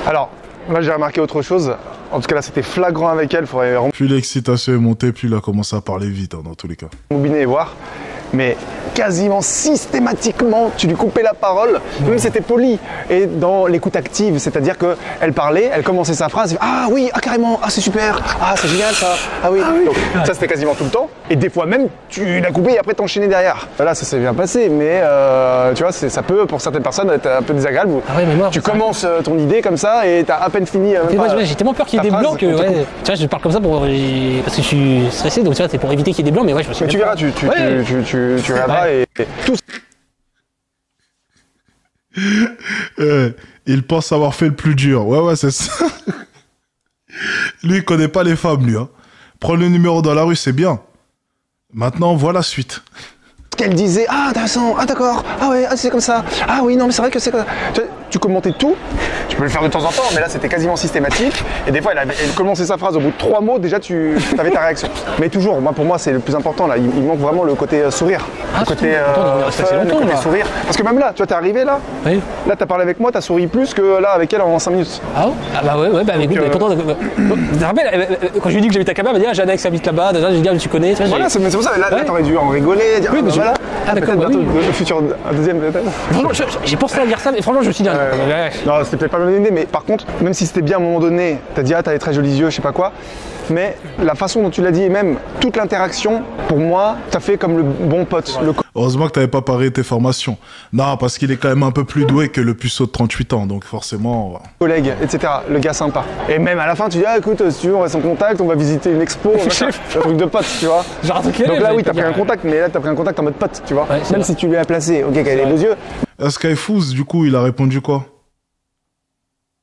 Alors, là j'ai remarqué autre chose. En tout cas, là c'était flagrant avec elle. Faudrait Plus l'excitation est montée, plus il a commencé à parler vite, hein, dans tous les cas. rembobiner et voir. Mais quasiment systématiquement, tu lui coupais la parole, même c'était poli. Et dans l'écoute active, c'est-à-dire qu'elle parlait, elle commençait sa phrase, ah oui, ah carrément, ah c'est super, ah c'est génial ça, ah oui. Donc, ça c'était quasiment tout le temps. Et des fois même, tu l'as coupé et après t'enchaînais derrière. Là, ça s'est bien passé, mais tu vois, ça peut pour certaines personnes être un peu désagréable. Ah ouais, mais moi, tu commences ton idée comme ça et t'as à peine fini. J'ai tellement peur qu'il y ait des blancs que. Ouais, tu vois, je parle comme ça parce que je suis stressé, donc tu vois, c'est pour éviter qu'il y ait des blancs, mais ouais, je me suis. Mais tu verras, tu regarderas et tout. Il pense avoir fait le plus dur. Ouais, c'est ça. Lui, il connaît pas les femmes, lui. Hein. Prendre le numéro dans la rue, c'est bien. Maintenant, on voit la suite. Qu'elle disait, ah intéressant, ah d'accord, ah ouais, ah, c'est comme ça, ah oui, non mais c'est vrai que c'est comme ça. Tu commentais tout, tu peux le faire de temps en temps, mais là c'était quasiment systématique. Et des fois, elle commençait sa phrase, au bout de 3 mots, déjà tu avais ta réaction. Mais toujours, pour moi, c'est le plus important là, il manque vraiment le côté sourire. Le côté fun, le côté sourire. Parce que même là, tu vois, t'es arrivé là, oui. Là t'as parlé avec moi, t'as souri plus que là avec elle en 5 minutes. Ah ouais, bah ouais, bah écoute, pourtant, tu te rappelles, quand je lui ai dit que j'habite à Cabane, elle m'a dit, ah, Janex habite là-bas, déjà, j'ai dit, ah, tu connais. Voilà, c'est pour ça, là t'aurais dû en rigoler, dire, oui, mais voilà. Ah d'accord, bientôt, le futur, un deuxième peut-être. Franchement, j'ai pensé à dire ça, mais franchement, je me suis dit, non, c'était peut-être pas le même idée, mais par contre, même si c'était bien à un moment donné, t'as dit, ah, t'as des très jolis yeux, je sais pas quoi, mais la façon dont tu l'as dit, et même toute l'interaction, pour moi, t'as fait comme le bon pote. Heureusement que t'avais pas paré tes formations. Non, parce qu'il est quand même un peu plus doué que le puceau de 38 ans, donc forcément... Collègue, etc., le gars sympa. Et même à la fin, tu dis, ah écoute, si tu veux, on reste en contact, on va visiter une expo, un truc de pote, tu vois. Donc là, oui, t'as pris un contact, mais là, t'as pris un contact en mode pote, tu vois. Ouais, même si tu lui as placé, ok, qu'elle a les beaux yeux. Skyfoos, du coup, il a répondu quoi?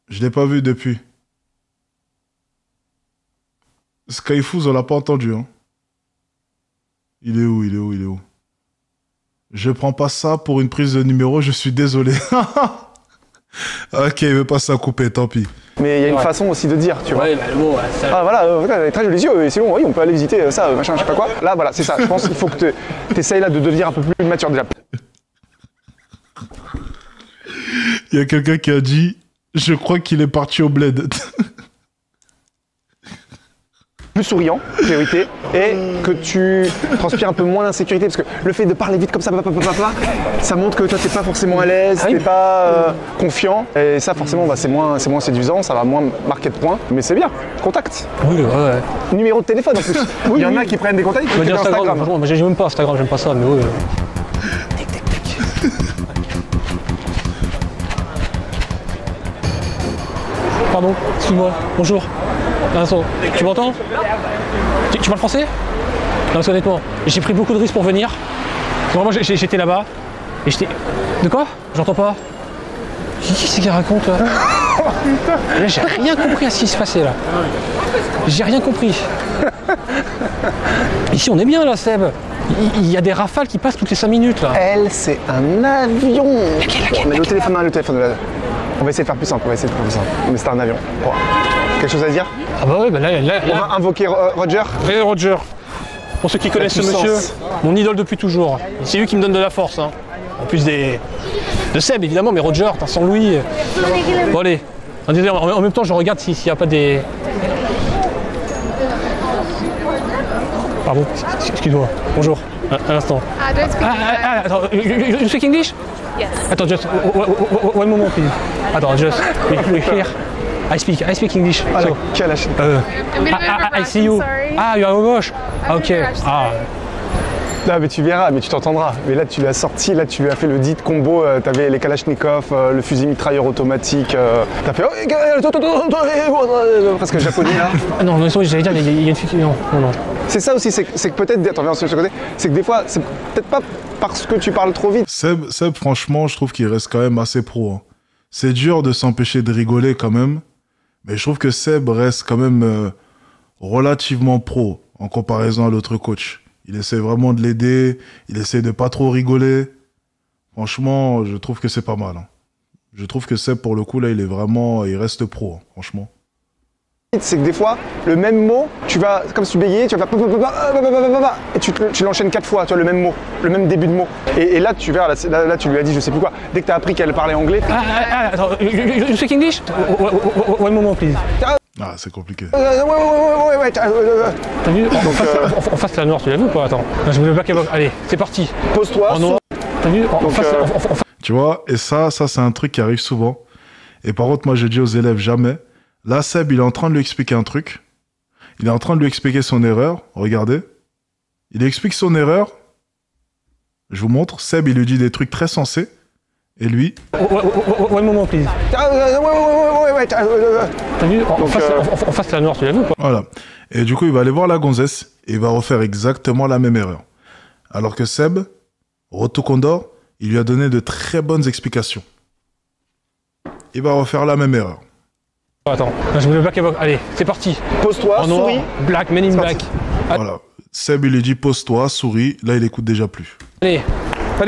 Je l'ai pas vu depuis. Skyfoos, on l'a pas entendu, hein. Il est où? Je prends pas ça pour une prise de numéro, je suis désolé. Ok, il veut pas ça couper, tant pis. Mais il y a une façon aussi de dire, tu vois. Ouais, bah, bon, ça... Ah voilà, elle a très jolis yeux, et c'est bon, oui, on peut aller visiter ça, machin, je sais pas quoi. Là, voilà, c'est ça. Je pense qu'il faut que tu essayes là de devenir un peu plus mature déjà. Il y a quelqu'un qui a dit, je crois qu'il est parti au bled. Plus souriant, priorité, et que tu transpires un peu moins d'insécurité, parce que le fait de parler vite comme ça, ça montre que toi t'es pas forcément à l'aise, t'es pas confiant, et ça forcément c'est moins séduisant, ça va moins marquer de points, mais c'est bien, contact. Oui, ouais. Numéro de téléphone en plus. Il y en a qui prennent des contacts, qui prennent Instagram. Moi j'ai même pas Instagram, j'aime pas ça, mais oui. Pardon, excuse-moi, bonjour. Vincent, tu m'entends? Tu parles français? Non, parce qu'honnêtement, j'ai pris beaucoup de risques pour venir. Vraiment, j'étais là-bas. Et j'étais... De quoi? J'entends pas. Qui c'est qui raconte là? Là, j'ai rien compris à ce qui se passait là. J'ai rien compris. Ici, on est bien là, Seb. Il y a des rafales qui passent toutes les 5 minutes là. Elle, c'est un avion. Mais le téléphone. On va essayer de faire plus simple, Mais c'est un avion. Bon. Quelque chose à dire? Ah bah ouais, bah là... On va invoquer Roger. Et Roger. Pour ceux qui connaissent ce monsieur, mon idole depuis toujours. C'est lui qui me donne de la force. Hein. En plus de Seb évidemment, mais Roger, sans Louis. Bon allez. En même temps, je regarde s'il n'y a pas des... Pardon, excuse-moi. Bonjour. Un instant. Attends, you speak English? Yes. Attends, just one moment, please. Attends, just we here. I speak English. Ah, so, I see you. Sorry. Ah, you are au gauche. Ok. Ah. Non, mais tu verras, mais tu t'entendras. Mais là, tu l'as sorti, là, tu lui as fait le dit combo. T'avais les Kalachnikov, le fusil mitrailleur automatique. T'as fait presque japonais là. Non, j'allais dire, il y a une fille qui. Non. C'est ça aussi, c'est que peut-être, attends, viens sur ce côté, c'est que des fois, c'est peut-être pas parce que tu parles trop vite. Seb, franchement, je trouve qu'il reste quand même assez pro. Hein. C'est dur de s'empêcher de rigoler quand même, mais je trouve que Seb reste quand même relativement pro en comparaison à l'autre coach. Il essaie vraiment de l'aider, il essaie de pas trop rigoler. Franchement, je trouve que c'est pas mal. Hein. Je trouve que Seb, pour le coup, là, il reste pro, hein, franchement. C'est que des fois, le même mot, tu vas, comme si tu bégayais, tu vas faire et tu l'enchaînes 4 fois, tu vois, le même mot, le même début de mot. Et là, tu verras, là, tu lui as dit je sais plus quoi, dès que tu as appris qu'elle parlait anglais. Attends, you speak English? One moment, please. Ah, c'est compliqué. Ouais. T'as vu? En face, la noire, tu l'as vu ou pas? Attends, je voulais black et bloc. Allez, c'est parti. Pose-toi. T'as vu? Tu vois, et ça, c'est un truc qui arrive souvent. Et par contre, moi, je dis aux élèves jamais. Là, Seb, il est en train de lui expliquer un truc. Il est en train de lui expliquer son erreur. Regardez. Il explique son erreur. Je vous montre. Seb, il lui dit des trucs très sensés. Et lui... One moment, please. Ouais. T'as vu? En face, la noire, tu l'as vu ou pas? Voilà. Et du coup, il va aller voir la gonzesse. Et il va refaire exactement la même erreur. Alors que Seb, Roto Condor, il lui a donné de très bonnes explications. Il va refaire la même erreur. Attends, je voulais black et bloc. Allez, c'est parti. Pose-toi, souris. Black, men in black. Voilà. Seb, il lui dit pose-toi, souris. Là, il écoute déjà plus. Allez,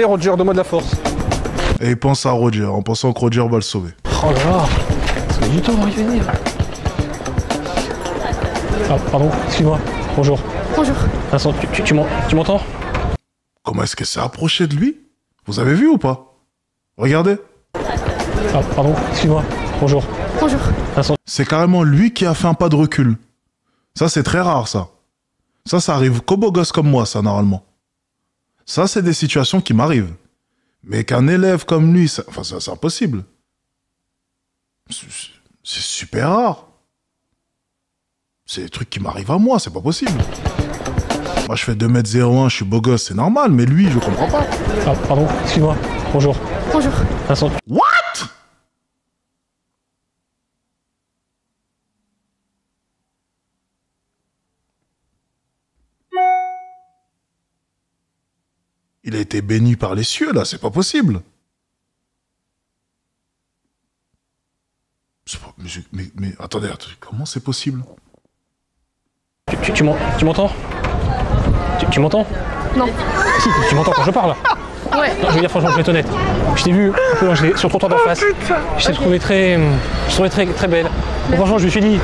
Roger, donne-moi de la force. Et il pense à Roger, en pensant que Roger va le sauver. Oh là là, ça met du temps à y venir. Ah, pardon, excuse-moi. Bonjour. Bonjour. Vincent, tu m'entends? Comment est-ce qu'elle s'est approchée de lui? Vous avez vu ou pas? Regardez. Ah, pardon, excuse-moi. Bonjour. Bonjour. Vincent. C'est carrément lui qui a fait un pas de recul. Ça, c'est très rare, ça. Ça arrive qu'aux beaux gosses comme moi, ça, normalement. Ça, c'est des situations qui m'arrivent. Mais qu'un élève comme lui, c'est impossible. C'est super rare. C'est des trucs qui m'arrivent à moi, c'est pas possible. Moi, je fais 2m01, je suis beau gosse, c'est normal, mais lui, je comprends pas. Ah, pardon, excuse-moi. Bonjour. Bonjour. Vincent. What? Il a été béni par les cieux, là, c'est pas possible. Mais attendez, comment c'est possible? Tu m'entends? Tu m'entends? Non. Si, tu m'entends quand je parle. Ouais. Non, je veux dire, franchement, je vais être honnête. Je t'ai vu un peu sur le trottoir d'en face. Je t'ai trouvé très belle. Bon, franchement, je me suis dit,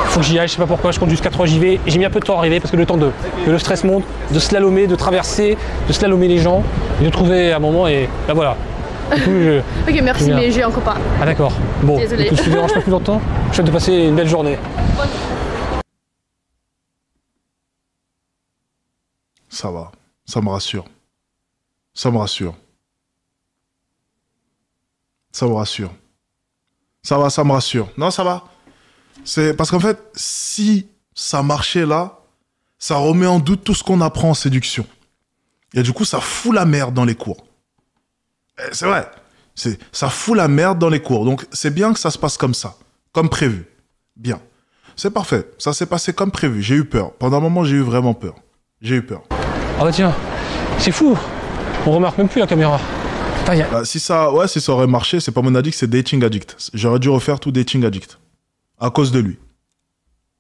faut que j'y aille, je sais pas pourquoi, je compte jusqu'à 3, j'y vais. J'ai mis un peu de temps à arriver parce que le temps que le stress monte, de slalomer, de traverser, de slalomer les gens, et de trouver un moment, et là voilà. Du coup, Ok, merci, mais j'ai un copain. Ah d'accord. Bon, Désolée. écoute, je te dérange pas plus longtemps. Je souhaite de passer une belle journée. Ça va, ça me rassure. Ça me rassure. Ça me rassure. Ça va, ça me rassure. Non, ça va. C'est parce qu'en fait, si ça marchait là, ça remet en doute tout ce qu'on apprend en séduction. Et du coup, ça fout la merde dans les cours. C'est vrai. Ça fout la merde dans les cours. Donc, c'est bien que ça se passe comme ça. Comme prévu. Bien. C'est parfait. Ça s'est passé comme prévu. J'ai eu peur. Pendant un moment, j'ai eu vraiment peur. J'ai eu peur. Ah bah tiens, c'est fou. On remarque même plus la caméra. Putain, Bah, si ça aurait marché, c'est pas mon addict, c'est Dating Addict. J'aurais dû refaire tout Dating Addict. À cause de lui.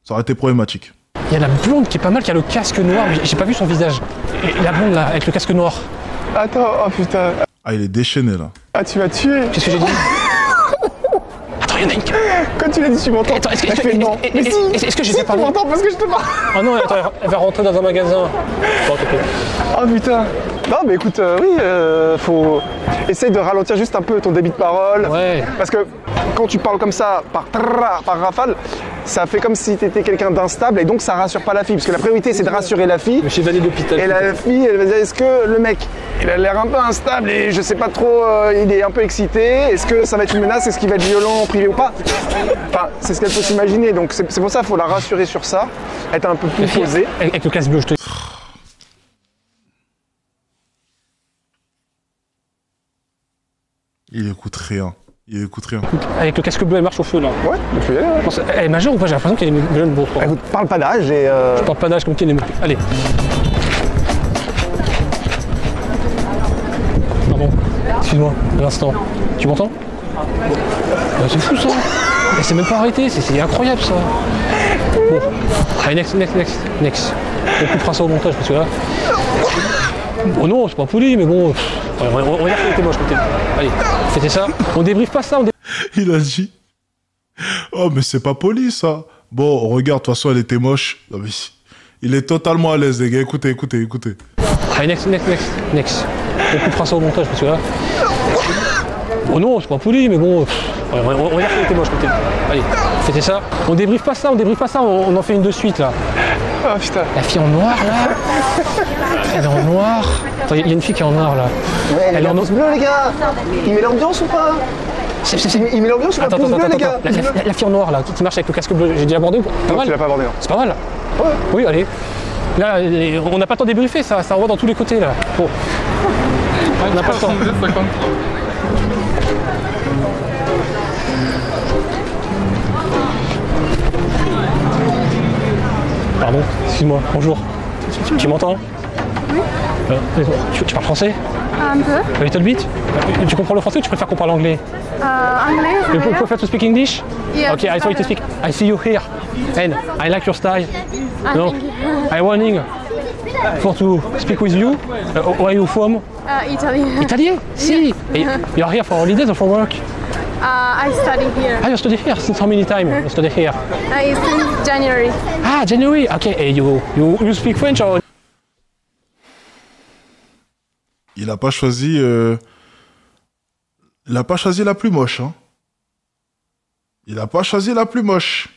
Ça aurait été problématique. Il y a la blonde qui est pas mal, qui a le casque noir, mais j'ai pas vu son visage. Et la blonde là, avec le casque noir. Attends, oh putain. Ah, il est déchaîné là. Ah, tu m'as tué. Qu'est-ce que j'ai dit? Attends, il y en a une qui... Quand tu l'as dit, tu m'entends. Attends, est-ce que j'ai Si, fait tu parler? m'entends parce que je te parle. Oh non, attends, elle va rentrer dans un magasin. Bon, ok. Oh putain. Non, mais écoute, oui, faut essayer de ralentir juste un peu ton débit de parole. Ouais. Parce que quand tu parles comme ça, par rafale, ça fait comme si tu étais quelqu'un d'instable et donc ça rassure pas la fille. Parce que la priorité, c'est de rassurer la fille. Le chevalier d'hôpital. Et la fille, elle va dire, est-ce que le mec, il a l'air un peu instable et je sais pas trop, il est un peu excité. Est-ce que ça va être une menace? Est-ce qu'il va être violent en privé ou pas? Enfin, c'est ce qu'elle peut s'imaginer. Donc c'est pour ça qu'il faut la rassurer sur ça, être un peu plus posée. Avec le casque bleu, je te... Il écoute rien. Il écoute rien. Avec le casque bleu, elle marche au feu là. Ouais, je peux y aller. Ouais. Elle est majeure ou pas? J'ai l'impression qu'elle est jeune pour toi. Écoute, parle pas d'âge et. Je parle pas d'âge comme qui est. Allez. Pardon, excuse-moi, un instant. Tu m'entends? C'est fou ça. Elle s'est même pas arrêtée, c'est incroyable ça. Bon, allez, next. On coupera ça au montage parce que là. Oh non, c'est pas poli, mais bon. Regarde qu'elle était moche, côté. Allez, c'était ça. On débriefe pas ça, Il a dit. Oh, mais c'est pas poli ça. Bon, regarde, de toute façon, elle était moche. Non, mais il est totalement à l'aise, les gars. Écoutez. Allez, next. On coupera ça au montage parce que là. Oh non, c'est pas poli, mais bon. Regarde qu'elle était moche, côté. Allez, c'était ça. On débriefe pas ça, on en fait une de suite là. Oh putain. La fille en noir là. Elle est en noir. Attends, il y a une fille qui est en noir là. Ouais, elle est en pouce bleu, les gars. Il met l'ambiance ou pas? Il met l'ambiance ou pas? Pouce bleu, les gars. La fille en noir là, qui marche avec le casque bleu, j'ai déjà abordé ou pas? Pas Non, mal. tu l'as pas abordé, non. C'est pas mal. Ouais. Oui, allez. Là, on n'a pas le temps de débriefer, ça envoie dans tous les côtés là. Bon. On n'a pas le temps. Pardon, excuse-moi, bonjour. Tu m'entends? Oui. Tu parles français? Un peu. A little bit? Tu comprends le français ou tu préfères qu'on parle anglais? Anglais, You je prefer to speak English? Yeah, Okay, I try to speak. I see you here, and I like your style. No, thank you. I'm warning for to speak with you. Where are you from? Italy. Italy? Si. You're here for holidays or for work? I study here. Ah, you study here. Since how many time you study here? Since January. Ah, January. Okay, you speak French or? Il a pas choisi. Il a pas choisi la plus moche, hein. Il a pas choisi la plus moche.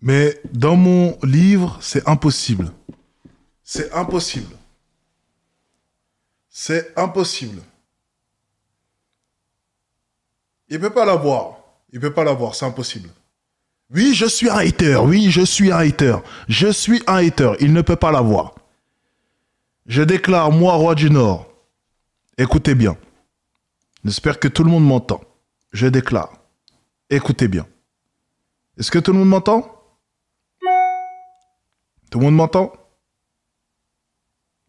Mais dans mon livre, c'est impossible. C'est impossible. C'est impossible. Il peut pas l'avoir. Il peut pas l'avoir, c'est impossible. Oui, je suis un hater. Oui, je suis un hater. Je suis un hater. Il ne peut pas l'avoir. Je déclare, moi, roi du Nord. Écoutez bien. J'espère que tout le monde m'entend. Je déclare. Écoutez bien. Est-ce que tout le monde m'entend? Tout le monde m'entend?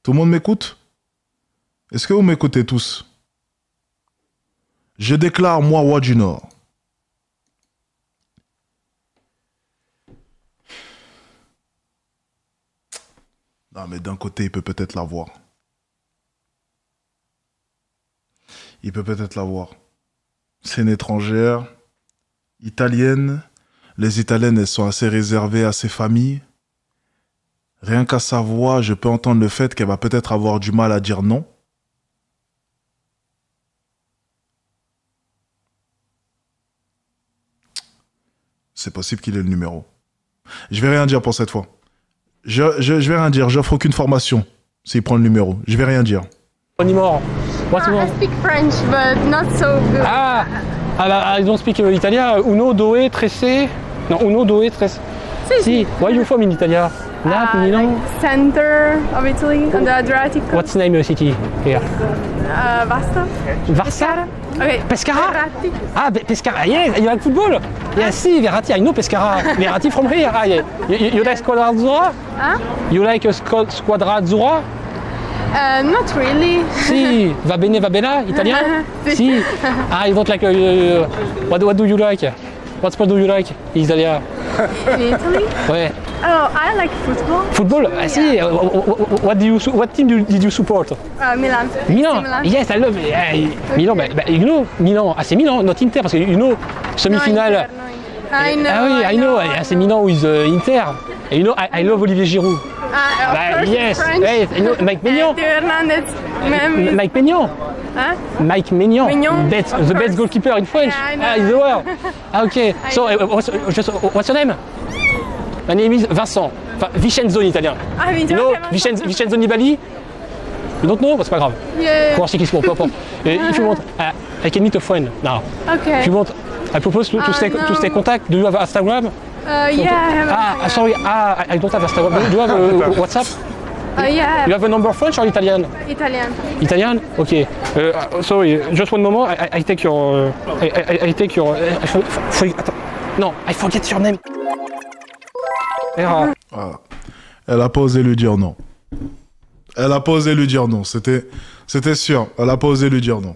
Tout le monde m'écoute? Est-ce que vous m'écoutez tous? Je déclare, moi, roi du Nord. Non, mais d'un côté, il peut peut-être l'avoir. Il peut peut-être l'avoir. C'est une étrangère, italienne. Les Italiennes, elles sont assez réservées à ses familles. Rien qu'à sa voix, je peux entendre le fait qu'elle va peut-être avoir du mal à dire non. C'est possible qu'il ait le numéro. Je vais rien dire pour cette fois. Je vais rien dire. J'offre aucune formation s'il prend le numéro. Je vais rien dire. Anymore. What's I wrong? speak French, but not so good. Ah, I don't speak Italia. Uno, due, trece. No, uno, due, trece. Si. Where you from in Italia? Naples, Milan? Like center of Italy, on the Adriatic coast. What's the name of the city here? Vasta. Varsa? Okay. Pescara? Verratti. Ah, Pescara. Yes, you like football? Yes, si, Verratti. I know Pescara. Verratti from here. Ah, yeah. You like Squadra Azzurra? Huh? You like Squadra Azzurra? Not really. Si. Va bene, va bella, italien? Si. Ah, you don't like... what do you like? What sport do you like in Italia? In Italy? Ouais. Oh, I like football. Football? Ah, si. What team did you support? Milan. Milan. Milan. Yes, I love Milan. You know, Milan. Ah, c'est Milan, not Inter, parce que you know, semi-finale. I know. Ah oui, I know. Ah, c'est Milan with Inter. And you know, I love Olivier Giroud. Of course, Yes. French. Yes, I know, Mike Maignan. Théo Hernandez. Même. Mike Maignan. Huh? Mike Maignan. Maignan, That's of the best course. goalkeeper in French. Yeah, I know. Ah, in the world. Ah, okay. So, what's your name? My name is Vincent. Enfin, Vincenzo in italien. Ah oui, No, okay, Vincenzo Nibali. You don't know? Bah, c'est pas grave. Yeah. Coureur cyclisme, peu importe. If you want, I can meet a friend now. Okay. If you want, I propose to stay contact. Do you have Instagram? Yeah, I have Sorry. I don't have Instagram. Do you have WhatsApp? Yeah, You have a number French or Italian? Italian. Italian? Okay. Sorry, just one moment. I take your. I take your. Attends. Non, I forget your name. Voilà. Elle a pas osé lui dire non. Elle a pas osé lui dire non. C'était sûr. Elle a pas osé lui dire non.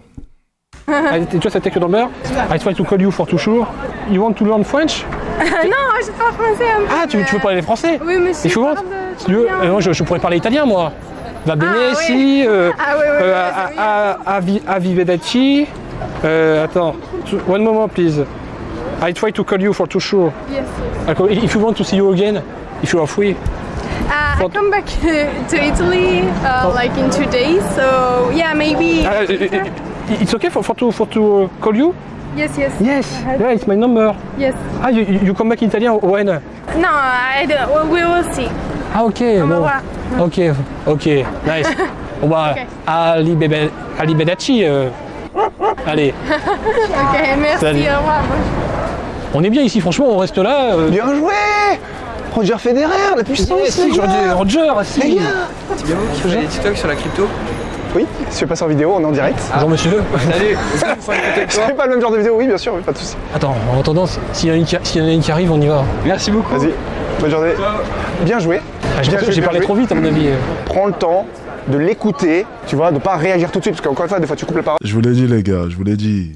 I just take your number. I try to call you for too sure. You want to learn French? Non, je parle français un peu. Ah, tu veux parler français? Oui, monsieur. Et souvent, si tu veux, moi, je pourrais parler italien, moi. Va bene, oui. si. Oui. Arrivederci. Attends, one moment, please. I try to call you for too sure. Yes. If you want to see you again, if you are free. I come back to Italy like in 2 days, so yeah, maybe. It's okay for to call you? Yes, yes. Yes. Yeah, it's my number. Yes. Ah, you come back in Italian when? No, I don't. We will see. Ah, ok. On va Bon. voir. Ok, nice. Bon bah, Ok. arrivederci. Allez, Ok, merci. Salut. Au revoir. on est bien ici, franchement, on reste là. Bien joué Roger Federer, la puissance. Si, les gars. Roger, si. Les gars. C'est bien vous qui faites des TikTok sur la crypto? Oui, je suis passé en vidéo, on est en direct. Bonjour monsieur. Salut, est-ce que vous faites une photo avec toi? C'est pas le même genre de vidéo, oui, bien sûr, oui, pas de soucis. Attends, en attendant, s'il y en a une qui arrive, on y va. Merci beaucoup. Vas-y, bonne journée. Bien joué. Ah, j'ai parlé trop vite à mon avis. Prends le temps de l'écouter, tu vois, de pas réagir tout de suite, parce qu'encore une fois, des fois tu coupes la parole. Je vous l'ai dit, les gars, je vous l'ai dit.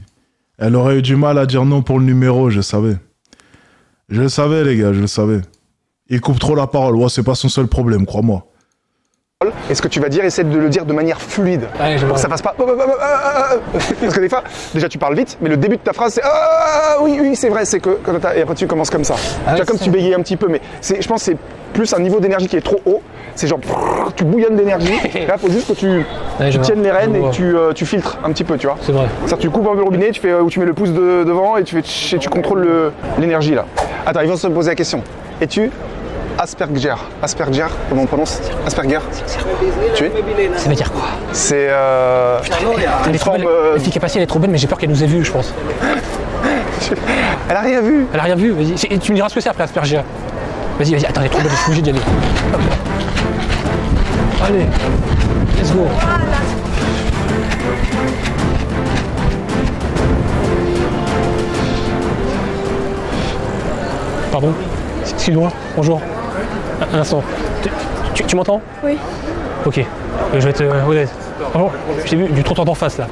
Elle aurait eu du mal à dire non pour le numéro, je savais. Je le savais, les gars, je le savais. Il coupe trop la parole. Ouais, c'est pas son seul problème, crois-moi. Et ce que tu vas dire, essaie de le dire de manière fluide. Ouais, je Pour vois. que ça fasse pas. Parce que des fois, déjà tu parles vite, mais le début de ta phrase c'est oui, oui, c'est vrai, c'est que. Et après tu commences comme ça. Tu vois, comme tu bégayes un petit peu, mais je pense que c'est plus un niveau d'énergie qui est trop haut. C'est genre, tu bouillonnes d'énergie. Là, il faut juste que tu tiennes les rênes et que tu filtres un petit peu, tu vois. C'est vrai. Ça, tu coupes un peu le robinet, où tu mets le pouce devant et tu contrôles l'énergie là. Attends, ils vont se poser la question. Es-tu Asperger? Asperger, comment on prononce? Asperger? Tu es? Ça veut dire quoi? C'est Elle une est trop forme. belle. La fille qui est passée, elle est trop belle, mais j'ai peur qu'elle nous ait vus, je pense. Elle a rien vu. Elle a rien vu, vas-y. Et tu me diras ce que c'est après Asperger. Vas-y, attends, elle est trop belle, je suis obligé d'y aller. Hop. Allez, let's go. Pardon, excuse-moi, bonjour. Un instant. Tu m'entends? Oui. Ok, je vais être honnête. Bonjour, je t'ai vu du trottoir d'en face là.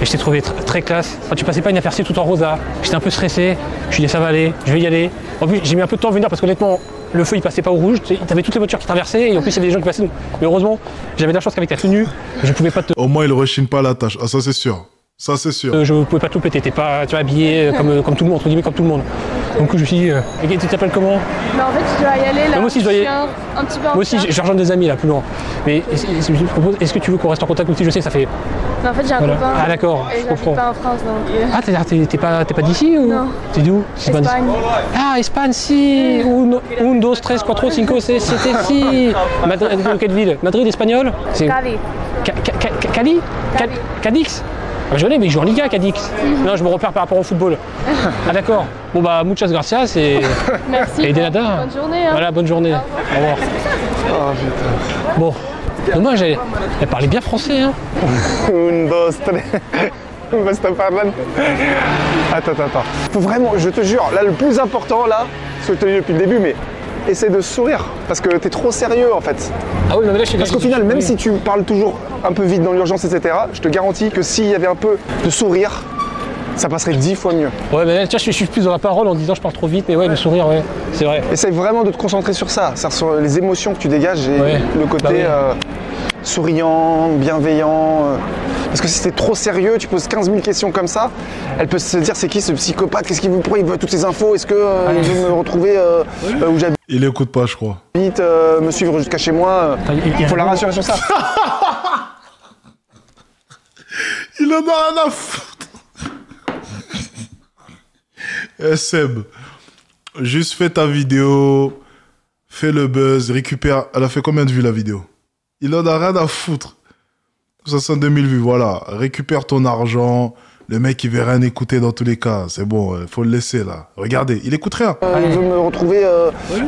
Et je t'ai trouvé très classe. Enfin, tu passais pas inaperçu tout en rosa. J'étais un peu stressé. Je me suis dit ça va aller, je vais y aller. En plus, j'ai mis un peu de temps à venir parce qu'honnêtement, le feu il passait pas au rouge. T'avais toutes les voitures qui traversaient et en plus il y avait des gens qui passaient. Mais heureusement, j'avais de la chance qu'avec ta tenue, je pouvais pas te. Au moins, il rechigne pas la tâche. Ah, ça, c'est sûr. Ça, c'est sûr. Je pouvais pas tout péter. T'es pas, tu vois, habillé comme tout le monde, entre guillemets, comme tout le monde. Donc je me suis dit, et tu t'appelles comment? Mais en fait, tu dois y aller là. Moi aussi, je dois y aller. Un petit peu en Moi aussi, retard. j'ai rejoint des amis là, plus loin. Mais je te propose, est-ce que tu veux qu'on reste en contact aussi? Je sais, ça fait. Mais en fait, j'ai un Voilà. copain. Ah, d'accord, Et je j'habite comprends. pas en France, donc. Ah, t'es pas d'ici ou? Non. T'es d'où? C'est pas d'ici. Espagne. Ah, Espagne, si. Un, dos, tres, cuatro, cinco, seis, siete, si. Madrid, de quelle ville? Madrid, espagnol? C'est Cali. Cali? Cali. Cadix? Ah, bah, je connais, mais il joue en Liga, Cadix. Non, je me repère par rapport au football. Ah, d'accord. Bon, bah, muchas gracias et. Merci. Et de nada. Bonne journée. Hein. Voilà, bonne journée. Au revoir. Oh putain. Bon. Dommage, elle parlait bien français, hein. Un, dos, tres. Basta parlant. Attends. Faut vraiment, je te jure, là le plus important là, ce que je te dis depuis le début, mais essaie de sourire parce que t'es trop sérieux en fait. Ah oui, non, mais là, je suis Parce qu'au final, même si tu parles toujours un peu vite dans l'urgence, etc., je te garantis que s'il y avait un peu de sourire, ça passerait 10 fois mieux. Ouais, mais là, tiens, je suis plus dans la parole en disant je parle trop vite, mais ouais, le sourire, ouais, c'est vrai. Essaye vraiment de te concentrer sur ça, c'est-à-dire sur les émotions que tu dégages et Ouais. le côté Bah oui. souriant, bienveillant. Parce que si c'était trop sérieux, tu poses 15 000 questions comme ça, elle peut se dire c'est qui ce psychopathe, pourquoi il veut toutes ces infos, est-ce que il veut me retrouver où j'habite, Il écoute pas, je crois. me suivre jusqu'à chez moi. Il faut la rassurer sur ça. Il en a rien à foutre. Eh Seb, juste fais ta vidéo, fais le buzz, récupère. Elle a fait combien de vues la vidéo? Il en a rien à foutre. 62 000 vues, voilà. Récupère ton argent, Le mec, il veut rien écouter dans tous les cas. C'est bon, faut le laisser là. Regardez, il écoute rien. Il veut me retrouver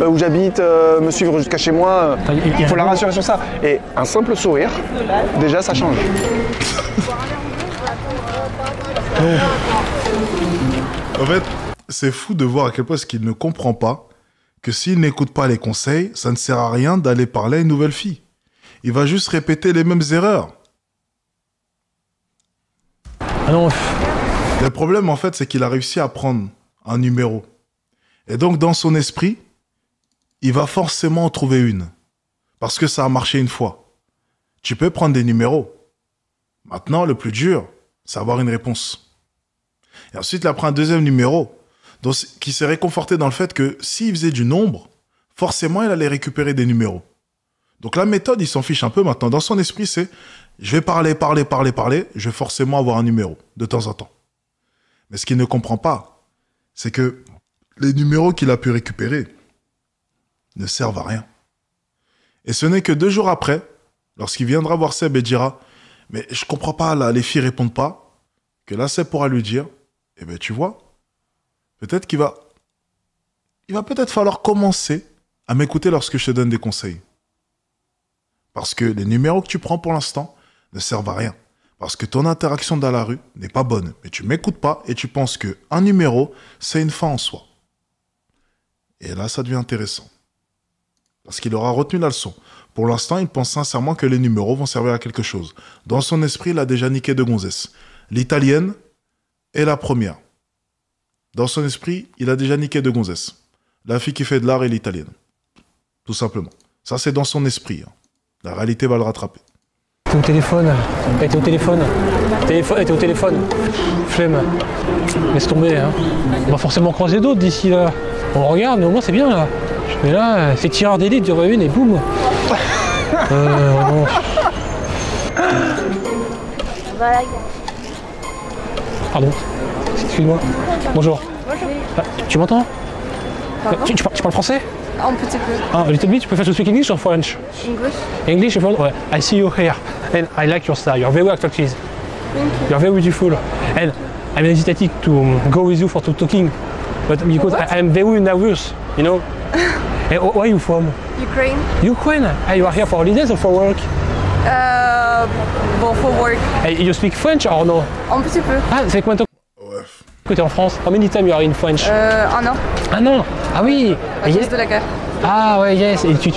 où j'habite, me suivre jusqu'à chez moi. Il faut la rassurer sur ça. Et un simple sourire, déjà, ça change. En fait, c'est fou de voir à quel point ce qu'il ne comprend pas que s'il n'écoute pas les conseils, ça ne sert à rien d'aller parler à une nouvelle fille. Il va juste répéter les mêmes erreurs. Ah non. Le problème, en fait, c'est qu'il a réussi à prendre un numéro. Et donc, dans son esprit, il va forcément en trouver une. Parce que ça a marché une fois. Tu peux prendre des numéros. Maintenant, le plus dur, c'est avoir une réponse. Et ensuite, il a pris un deuxième numéro, qui s'est réconforté dans le fait que s'il faisait du nombre, forcément, il allait récupérer des numéros. Donc la méthode, il s'en fiche un peu maintenant. Dans son esprit, c'est je vais parler, je vais forcément avoir un numéro, de temps en temps. Mais ce qu'il ne comprend pas, c'est que les numéros qu'il a pu récupérer ne servent à rien. Et ce n'est que 2 jours après, lorsqu'il viendra voir Seb et dira « Mais je comprends pas, là, les filles répondent pas », que là, Seb pourra lui dire « Eh bien, tu vois, peut-être il va peut-être falloir commencer à m'écouter lorsque je te donne des conseils. Parce que les numéros que tu prends pour l'instant ne servent à rien. Parce que ton interaction dans la rue n'est pas bonne. Mais tu m'écoutes pas et tu penses qu'un numéro, c'est une fin en soi. » Et là, ça devient intéressant. Parce qu'il aura retenu la leçon. Pour l'instant, il pense sincèrement que les numéros vont servir à quelque chose. Dans son esprit, il a déjà niqué 2 gonzesses. L'italienne et la première. Dans son esprit, il a déjà niqué 2 gonzesses. La fille qui fait de l'art et l'italienne. Tout simplement. Ça, c'est dans son esprit. La réalité va le rattraper. T'es au téléphone. T'es au téléphone. T'es au téléphone. Flemme. Laisse tomber. Hein. On va forcément croiser d'autres d'ici là. On regarde, mais au moins c'est bien là. Mais là, c'est tireur d'élite, tu vois une et boum. Bon. Pardon. Excuse-moi. Bonjour. Ah, tu m'entends? Tu parles français? Un petit peu. Ah, a little bit. You prefer to speak English or French? English. English, if you want. I see you here, and I like your style. You're very attractive. Thank you. You're very beautiful, and I'm hesitating to go with you for talking, but because I'm very nervous, you know. And where are you from? Ukraine. Ukraine. You are here for holidays or for work? Bon, for work. You speak French or no? Un petit peu. Ah, c'est combien de temps que tu es en France? How many time you are in French? 1 an. Un an. Ah oui. À cause de la guerre. Ah ouais, yes. Et tu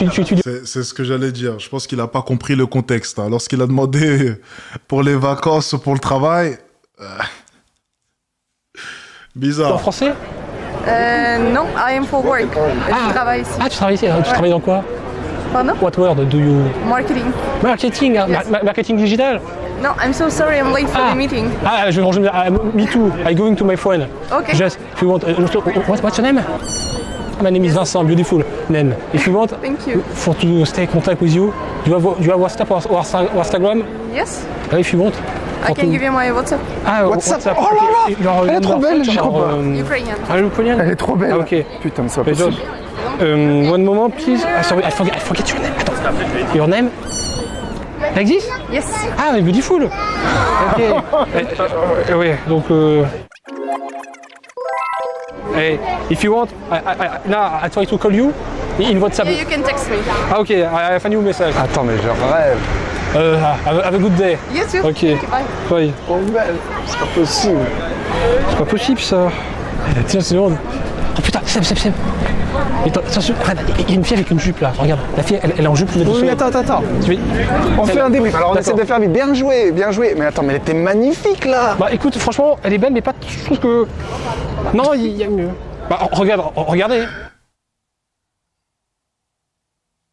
C'est ce que j'allais dire. Je pense qu'il n'a pas compris le contexte. Hein. Lorsqu'il a demandé pour les vacances ou pour le travail... Bizarre. en français? Non, I am for work. Je travaille ici. Ah, tu travailles ici. Tu travailles dans quoi? Pardon? What word do you... Marketing. Marketing, Yes. Marketing digital? No, I'm so sorry, I'm late for the meeting. Ah, je vais ranger... me too. I'm going to my friend. Okay. Just, if you want... what's your name? My name is Vincent, beautiful name. If you want, Thank you. for to stay in contact with you, do you have WhatsApp or Instagram? Yes, If you want. I can give you my WhatsApp. Ah, WhatsApp. Oh là là, elle est trop belle, j'y crois pas. Ukrainian. Ah, Ukrainian? Elle est trop belle. Ah, ok. Putain, mais c'est pas Just, possible. one moment, please. Sorry, I forget your name. Attends. Your name? Like this? Yes. Ah, mais beautiful. Ok. Oui, donc... Hey, if you want, now I try to call you in WhatsApp. Yeah, you can text me. Ah, ok, I find you message. Attends, mais je rêve. Have a good day. You too. Ok. Bye. Bye. Trop belle. C'est pas possible. C'est pas possible ça. Tiens, c'est bon. Oh putain, Seb. Attention, regarde, il y a une fille avec une jupe là. Regarde, la fille elle est en jupe. Oui, attends. On fait un débrief. Alors on essaie de faire vite. Bien joué. Mais attends, mais elle était magnifique là. Bah écoute, franchement, elle est belle, mais pas. Je trouve que. Non, il y a mieux. Bah regardez.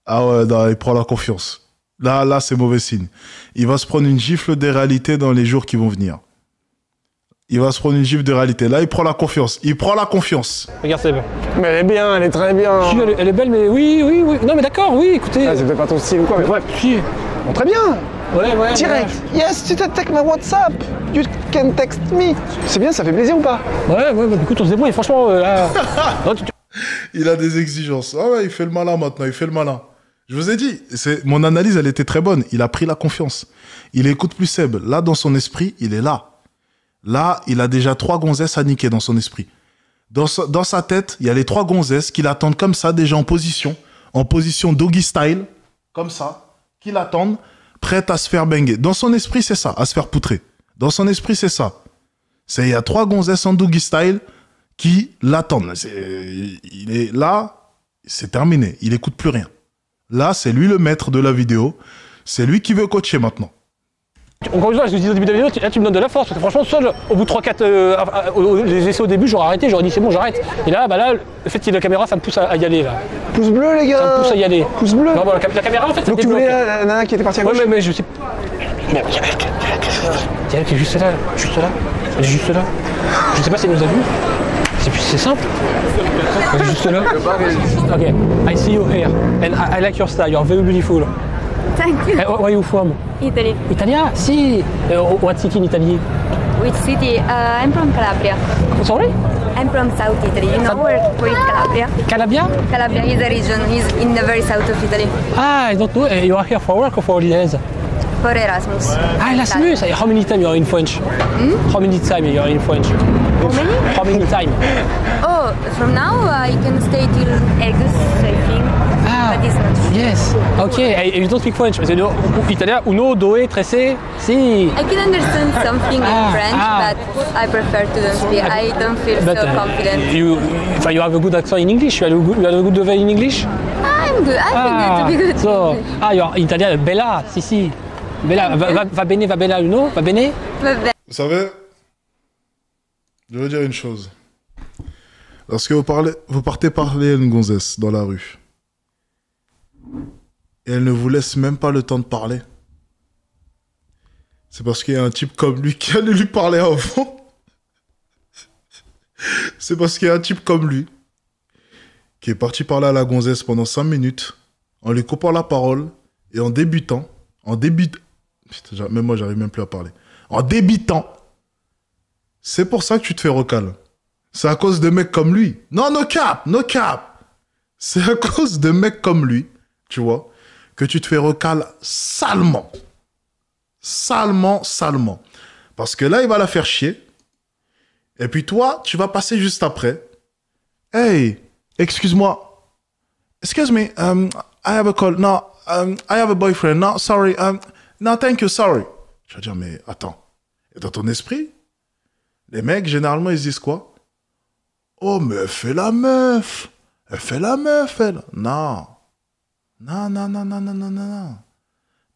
Ah ouais, non, il prend la confiance. Là, c'est mauvais signe. Il va se prendre une gifle des réalités dans les jours qui vont venir. Il va se prendre une gifle de réalité. Là, il prend la confiance. Regarde Seb. Mais elle est bien, elle est très bien. Si, elle est belle, mais oui. Non, mais d'accord, oui, écoutez. Ah, c'est peut-être pas ton style ou quoi, mais Ouais, si. bon, très bien. Ouais. Direct. Yes, tu t'attaques ma WhatsApp. You can text me. C'est bien, ça fait plaisir ou pas? Ouais, bah, écoute, on se débrouille, franchement, là. Non, Il a des exigences. Ah ouais, il fait le malin maintenant, Je vous ai dit, mon analyse, elle était très bonne. Il a pris la confiance. Il écoute plus Seb. Là, dans son esprit, il est là. Là, il a déjà 3 gonzesses à niquer dans son esprit. Dans sa tête, il y a les 3 gonzesses qui l'attendent comme ça, déjà en position doggy style, comme ça, qui l'attendent, prêtes à se faire banger. Dans son esprit, c'est ça, à se faire poutrer. Dans son esprit, c'est ça. Il y a 3 gonzesses en doggy style qui l'attendent. Il est là, c'est terminé. Il écoute plus rien. Là, c'est lui le maître de la vidéo. C'est lui qui veut coacher maintenant. Encore une fois, je vous dis au début de la vidéo, là tu me donnes de la force, parce que franchement, seul, au bout de 3-4 les essais au début, j'aurais arrêté, j'aurais dit c'est bon, j'arrête. Et là, le fait qu'il y ait la caméra, ça me pousse à y aller là. Pouce bleu, les gars. Ça me pousse à y aller. Pouce bleu. Non, bon, la caméra, en fait, ça donc tu voulais la nana qui était partie à gauche. Ouais, mais je sais. Mais il y a elle qui est juste là, elle est juste là. Je sais pas si elle nous a vus. C'est simple. Elle est juste là. Ok, I see you here, and I like your style. You're very beautiful. Thank you. Where are you from? Italy. Italia? Si. What city in Italy? Which city? I'm from Calabria. Sorry? I'm from South Italy. You know where is Calabria? Calabria? Calabria is a region. It's in the very south of Italy. Ah, I don't know. You are here for work or for holidays? For Erasmus. Ah, Erasmus. How many time you are in French? How many time you are in French? How many? How many time? Oh, from now I can stay till August, I think. Ah, but it's not sure. yes. Okay, you don't speak French. Parce que italien, uno, due, tresse, si. I can understand something in French, but I prefer to don't speak. I don't feel so confident. You have a good accent in English. You have a good level in English. I'm good. I think that to be good. So, you are Italian, bella, si. Bella, va bene, va bella, you know? Va bene? Vous savez, je veux dire une chose. Lorsque vous partez parler à une gonzesse dans la rue, et elle ne vous laisse même pas le temps de parler, c'est parce qu'il y a un type comme lui qui allait lui parler avant. C'est parce qu'il y a un type comme lui qui est parti parler à la gonzesse pendant 5 minutes, en lui coupant la parole, et en débutant, putain, même moi j'arrive même plus à parler, en débitant. C'est pour ça que tu te fais recal. C'est à cause de mecs comme lui. Non, no cap. C'est à cause de mecs comme lui, tu vois, que tu te fais recal salement. Salement. Parce que là, il va la faire chier. Et puis toi, tu vas passer juste après. Hey, excuse-moi. Excuse me, I have a call. No, I have a boyfriend. No, sorry. No, thank you, sorry. Je vais dire, mais attends. Et dans ton esprit, les mecs, généralement, ils disent quoi? Oh, mais elle fait la meuf. Elle. Non.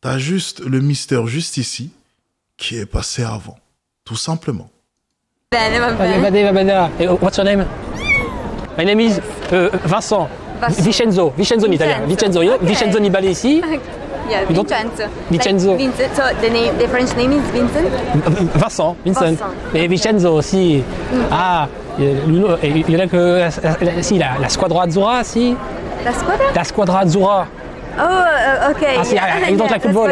T'as juste le mystère juste ici qui est passé avant. Tout simplement. Bene, va bene. What's your name? My name is Vincent. Vincenzo in Italian. Vincenzo Nibali ici. Yeah, Vincenzo. Vincenzo. Like Vincent. So the French name is Vincent? Vincent. Mais Vincenzo aussi. Ah, il y en a que... Si, la Squadra Azzurra, si. La Squadra? La Squadra Azzurra. Oh, okay. Ah, si, you don't like football?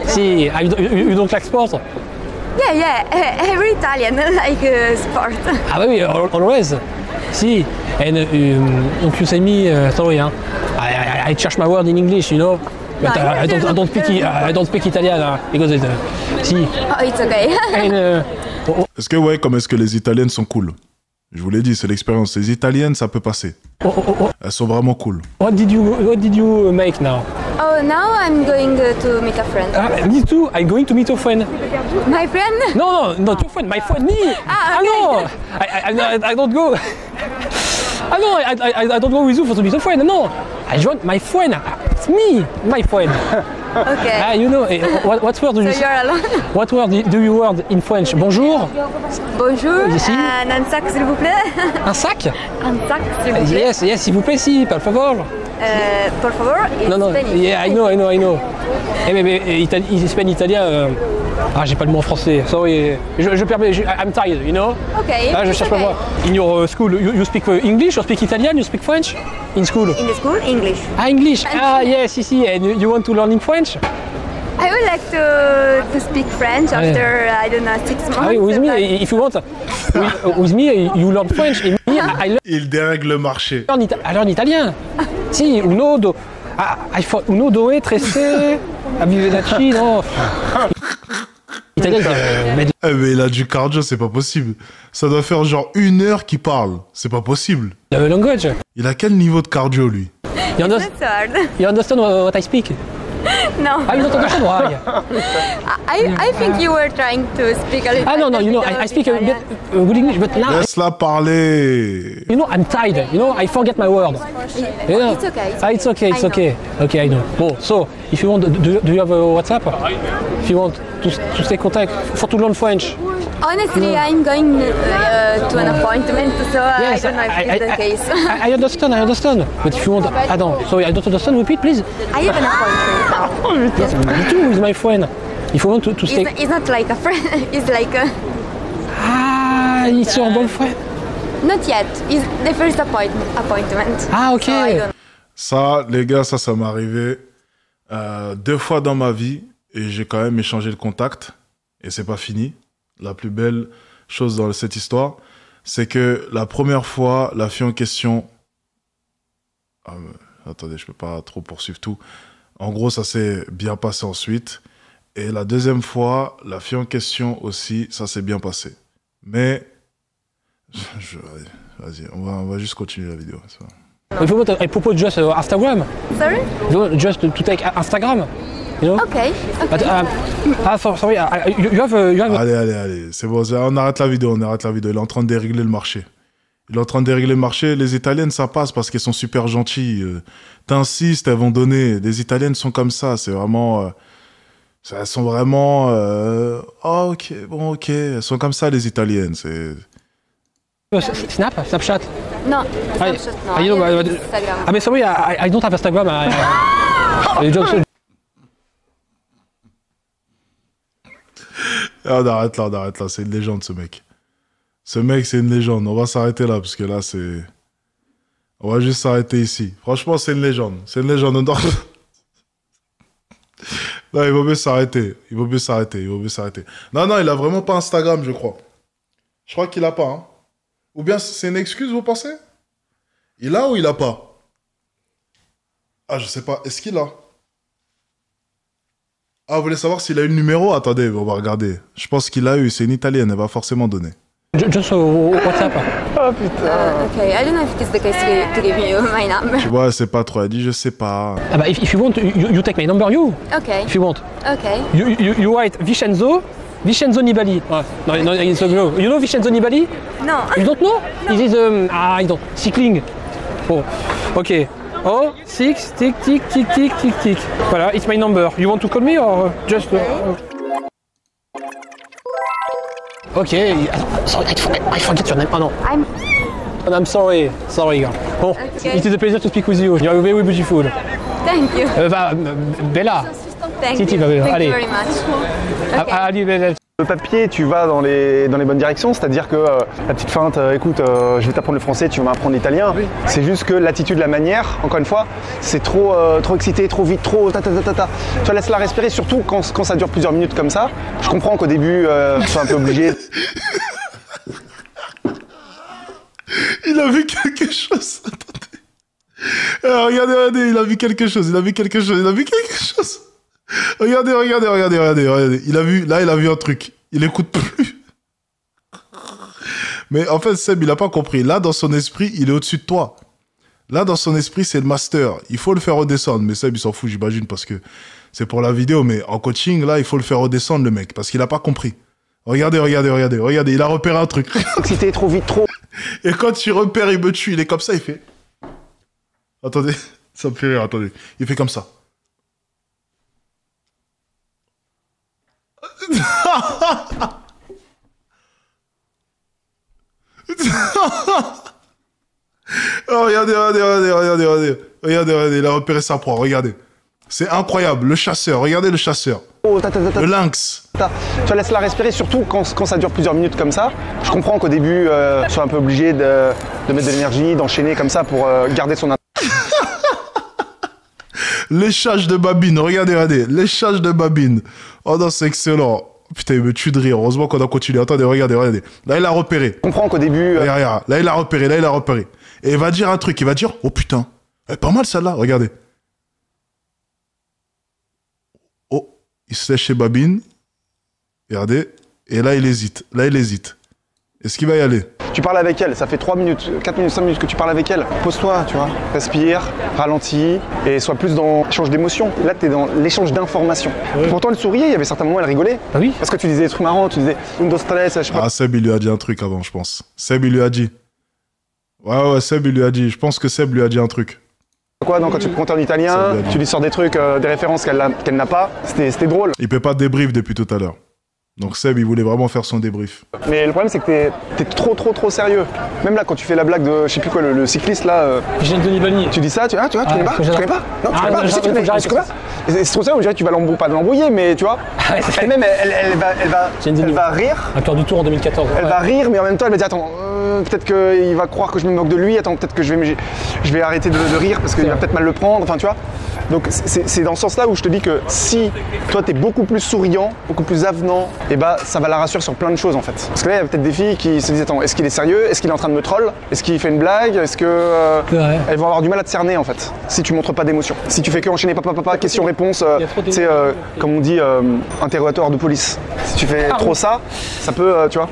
Si, you don't like sport? Yeah. Every Italian like sport. Ah oui, always. Si. And you say me, sorry, I change my word in English, you know. But I don't speak Italian because si. Oh, it's okay. Est-ce que les Italiennes sont cool? Je vous l'ai dit, c'est l'expérience. Les Italiennes, ça peut passer. Elles sont vraiment cool. What did you make now? Oh, now I'm going to meet a friend. Me too. I'm going to meet a friend. My friend? No, not your friend. My friend, me. Ah, okay. I don't go. I don't go with you to meet a friend. No, I joined my friend. It's me, my friend. Okay. You know, what word do you? So you're alone? What word do you word in French? Bonjour. Bonjour. Ici. Un sac, s'il vous plaît. Un sac? Un sac, s'il vous plaît. Yes, s'il vous plaît, si, por favor. Por favor. Non. Yeah, I know. Mais Espagne, italien. J'ai pas le mot en français. Sorry. Je permets. I'm tired, you know. Okay. Je cherche pas moi. In your school, you speak English, you speak Italian, you speak French? In school? In the school, English. English. Yes. And you want to learn in French? I would like to speak French after, I don't know, 6 months. With me, if you want. With me, you learn French. And me, I learn. Il dérègle le marché. I learn italien. Si, uno, do. Uno, due, tresse, abivedaci, no. mais il a du cardio, c'est pas possible. Ça doit faire genre 1 heure qu'il parle. C'est pas possible. Language. Il a quel niveau de cardio, lui? You understand what I speak? No. I don't understand why. I think you were trying to speak a little. No, you know, I speak a bit good English, but now, Laisse-la parler. you know, I'm tired. You know, I forget my word. You know? It's okay. It's okay. It's I know. okay. Okay, I know. Well, so if you want, do you have a WhatsApp? If you want to stay contact for to learn French. Honestly, I'm going to an appointment, so I don't know if it's the case. I understand. But if you want, sorry, I don't understand. Repeat, please. I have an appointment now. Yes, me too with my friend. If you want to stay. It's not like a friend. It's like a... It's your boyfriend. Not yet. It's the first appointment. Ah, ok. So I don't... Ça, les gars, ça m'est arrivé 2 fois dans ma vie et j'ai quand même échangé le contact et c'est pas fini. La plus belle chose dans cette histoire, c'est que la première fois, la fille en question... attendez, je peux pas trop poursuivre tout. En gros, ça s'est bien passé ensuite. Et la deuxième fois, la fille en question aussi, ça s'est bien passé. Mais... Vas-y, on va juste continuer la vidéo. If you want, I propose just Instagram. Sorry? Just to take Instagram. You know? Okay. But, sorry, you have Allez, c'est bon, on arrête la vidéo, Il est en train de dérégler le marché. Les Italiennes, ça passe parce qu'elles sont super gentilles. T'insistes, elles vont donner. Les Italiennes sont comme ça, c'est vraiment... elles sont vraiment... ok, elles sont comme ça, les Italiennes, c'est... Snapchat? No, I Snapchat, no. you know, I have Instagram. I'm sorry, I don't have Instagram. I just... On arrête là, c'est une légende ce mec. Ce mec, c'est une légende. On va s'arrêter là, parce que là, c'est... On va juste s'arrêter ici. Franchement, c'est une légende. Non, il vaut mieux s'arrêter. Non, il a vraiment pas Instagram, je crois. Je crois qu'il a pas, hein. Ou bien c'est une excuse, vous pensez? Il a ou il a pas? Ah, je sais pas. Est-ce qu'il a? Ah, vous voulez savoir s'il a eu le numéro? Attendez, on va regarder. Je pense qu'il a eu. C'est une Italienne, elle va forcément donner. Just WhatsApp. Oh putain. Okay, I don't know if it's the case to give you my number. Tu vois, c'est pas trop. Elle dit, je sais pas. If you want, you take my number, you. Okay. If you want. Okay. You write Vincenzo Nibali. No, it's a girl. You know Vincenzo Nibali? No. You don't know? No. It is I don't cycling. Oh, okay. Oh, six, tick. Voilà, it's my number. You want to call me or just? Okay. Sorry, I forget your name. Oh no. I'm sorry, girl. Oh, okay. It is a pleasure to speak with you. You are very beautiful. Thank you. Bella. Thank you very much. Okay. Allez, Bella. Le papier, tu vas dans les bonnes directions, c'est-à-dire que la petite feinte, écoute, je vais t'apprendre le français, tu vas m'apprendre l'italien. Oui. C'est juste que l'attitude, la manière, encore une fois, c'est trop excité, trop vite, trop ta. Tu laisses-la respirer, surtout quand ça dure plusieurs minutes comme ça. Je comprends qu'au début, tu sois un peu obligé. Il a vu quelque chose. Attendez. Alors, regardez, il a vu quelque chose. Regardez. Il a vu un truc. Il écoute plus. Mais en fait, Seb, il a pas compris. Là, dans son esprit, il est au-dessus de toi. Là, dans son esprit, c'est le master. Il faut le faire redescendre. Mais Seb, il s'en fout, j'imagine, parce que c'est pour la vidéo. Mais en coaching, là, il faut le faire redescendre, le mec, parce qu'il a pas compris. Regardez. Il a repéré un truc. Excité, trop vite, trop. Et quand tu repères, il me tue. Il est comme ça, il fait... Attendez, ça me fait rire, attendez. Il fait comme ça. Oh, regardez, il a repéré sa proie, regardez. C'est incroyable, le chasseur, regardez le chasseur. Le lynx. Tu laisses-la respirer, surtout quand ça dure plusieurs minutes comme ça. Je comprends qu'au début, tu sois un peu obligé de mettre de l'énergie, d'enchaîner comme ça pour garder son... Léchage de babine, regardez, léchage de babine. Oh non, c'est excellent. Putain, il me tue de rire. Heureusement qu'on a continué. Attendez, regardez. Là, il a repéré. Je comprends qu'au début... Regarde. Là, il a repéré. Et il va dire un truc. Il va dire, oh putain, elle est pas mal celle-là, regardez. Oh, il se lèche chez babine. Regardez. Et là, il hésite. Là, il hésite. Est-ce qu'il va y aller? Tu parles avec elle, ça fait 3 minutes, 4 minutes, 5 minutes que tu parles avec elle. Pose-toi, tu vois, respire, ralentis et sois plus dans l'échange d'émotions. Là, tu es dans l'échange d'informations. Oui. Pourtant, elle souriait, il y avait certains moments, elle rigolait. Ah oui. Parce que tu disais des trucs marrants, tu disais un, dos, tres, je sais pas. Ah, Seb, il lui a dit un truc avant, je pense. Seb, il lui a dit. Ouais, Seb, il lui a dit. Je pense que Seb lui a dit un truc. Quoi, donc, quand tu te comptes en italien, tu lui sors des trucs, des références qu'elle n'a pas. C'était drôle. Il peut pas débrief depuis tout à l'heure. Donc Seb, il voulait vraiment faire son débrief. Mais le problème, c'est que t'es trop sérieux. Même là, quand tu fais la blague de, je sais plus quoi, le cycliste là. J'ai Denis Bali. Tu dis ça, tu connais pas? Tu connais pas? Non, tu connais pas? Si, tu connais pas. C'est trop sérieux, on dirait que tu vas pas l'embrouiller, mais tu vois. Elle-même, elle va rire. Un tour du tour en 2014. Elle va rire, mais en même temps, elle va dire attends, peut-être qu'il va croire que je me moque de lui. Attends, peut-être que je vais arrêter de rire parce qu'il va peut-être mal le prendre. Enfin, tu vois. Donc c'est dans ce sens-là où je te dis que si toi t'es beaucoup plus souriant, beaucoup plus avenant, et bah ça va la rassurer sur plein de choses en fait. Parce que là il y a peut-être des filles qui se disent attends, est-ce qu'il est sérieux? Est-ce qu'il est en train de me troll? Est-ce qu'il fait une blague? Est-ce que elles vont avoir du mal à te cerner en fait si tu montres pas d'émotion. Si tu fais que enchaîner papa, question-réponse, c'est comme on dit interrogatoire de police. Si tu fais trop ça, ça peut tu vois.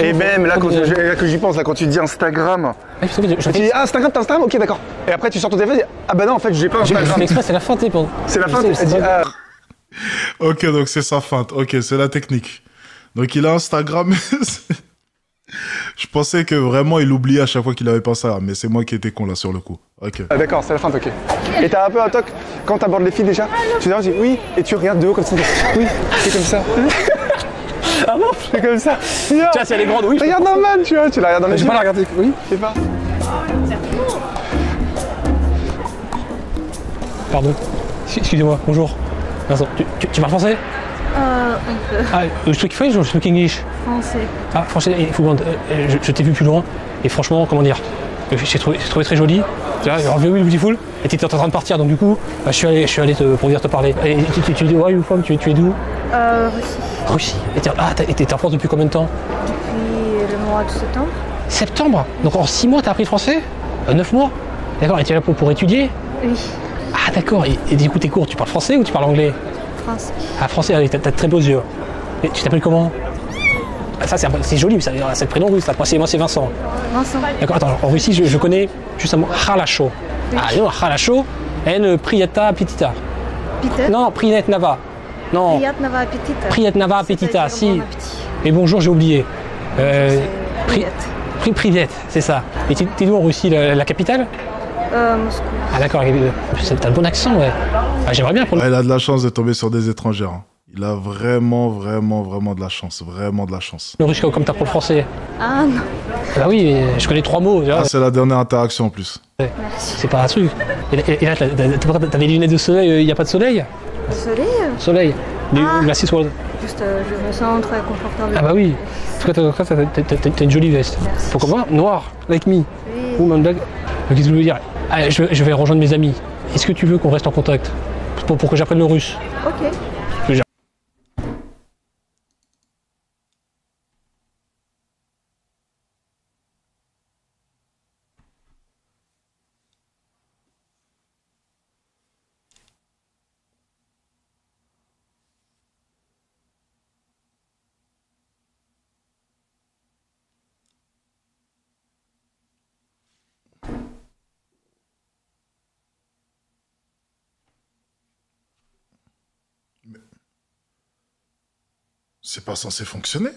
Et même là que j'y pense, là quand tu dis Instagram. Tu dis ah Instagram, t'as Instagram? Ok d'accord. Et après tu sors ton téléphone et dis ah bah non en fait j'ai pas Instagram. C'est la feinte, c'est la feinte. Elle dit ah. Ok, donc c'est sa feinte. Ok, c'est la technique. Donc il a Instagram. Je pensais que vraiment il oubliait à chaque fois qu'il avait pas ça, mais c'est moi qui étais con là sur le coup. Ok. Ah, d'accord, c'est la feinte, ok. Et t'as un peu un toc quand t'abordes les filles déjà? Tu dis oui, et tu regardes de haut comme ça. Oui, c'est comme ça. Ah bon? C'est comme ça. Tu vois, si elle est grande, oui. Regarde normal, tu vois, tu la regardes dans les yeux. Je vais pas la regarder. Oui. Je sais pas. Pardon. Excusez-moi, bonjour. Vincent, tu parles français? Un peu. Ah, je speak French ou je speak English? Français. Ah, français, je t'ai vu plus loin, et franchement, comment dire, j'ai trouvé très joli. Tu vois, Very Beautiful, et tu étais en train de partir, donc du coup, je suis allé pour venir te parler. Et tu dis, ouais, tu es d'où? Russie. Russie. Et t'es en France depuis combien de temps? Depuis le mois de septembre. Septembre? Donc en 6 mois, t'as appris le français? 9 mois? D'accord, et tu es là pour étudier? Oui. Ah d'accord, et du coup tes cours, tu parles français ou tu parles anglais? Français. Ah français, allez, t'as de très beaux yeux. Et tu t'appelles comment? Ah, ça c'est joli, c'est le prénom russe, moi c'est Vincent. Vincent. D'accord, attends, en Russie je connais justement Khalasho. Oui. Ah non, Khalasho, en Priyata Petita. Peter? Non, Prinet Nava. Non. Prietnava Petita. Prietnava Petita, si. Et bonjour, j'ai oublié. Privet, c'est ça. Et t'es d'où en Russie, la capitale? Moscou. Ah d'accord, t'as le bon accent, ouais. Ah, j'aimerais bien prendre... Il a de la chance de tomber sur des étrangères. Hein. Il a vraiment de la chance. Vraiment de la chance. Le russe comme t'apprends le français? Ah non. Bah oui, je connais 3 mots. Ah, c'est la dernière interaction en plus. Ouais. C'est pas un truc. Et là, t'as des lunettes de soleil, il n'y a pas de soleil? Soleil? Soleil. Merci, Sword. Juste, je me sens très confortable. Ah bah oui. En tout cas, t'as une jolie veste. Merci. Pourquoi pas? Noir, like me. Oui. Woman black. Qu'est-ce que je veux dire? Ah, je vais rejoindre mes amis. Est-ce que tu veux qu'on reste en contact pour que j'apprenne le russe? Ok. C'est pas censé fonctionner.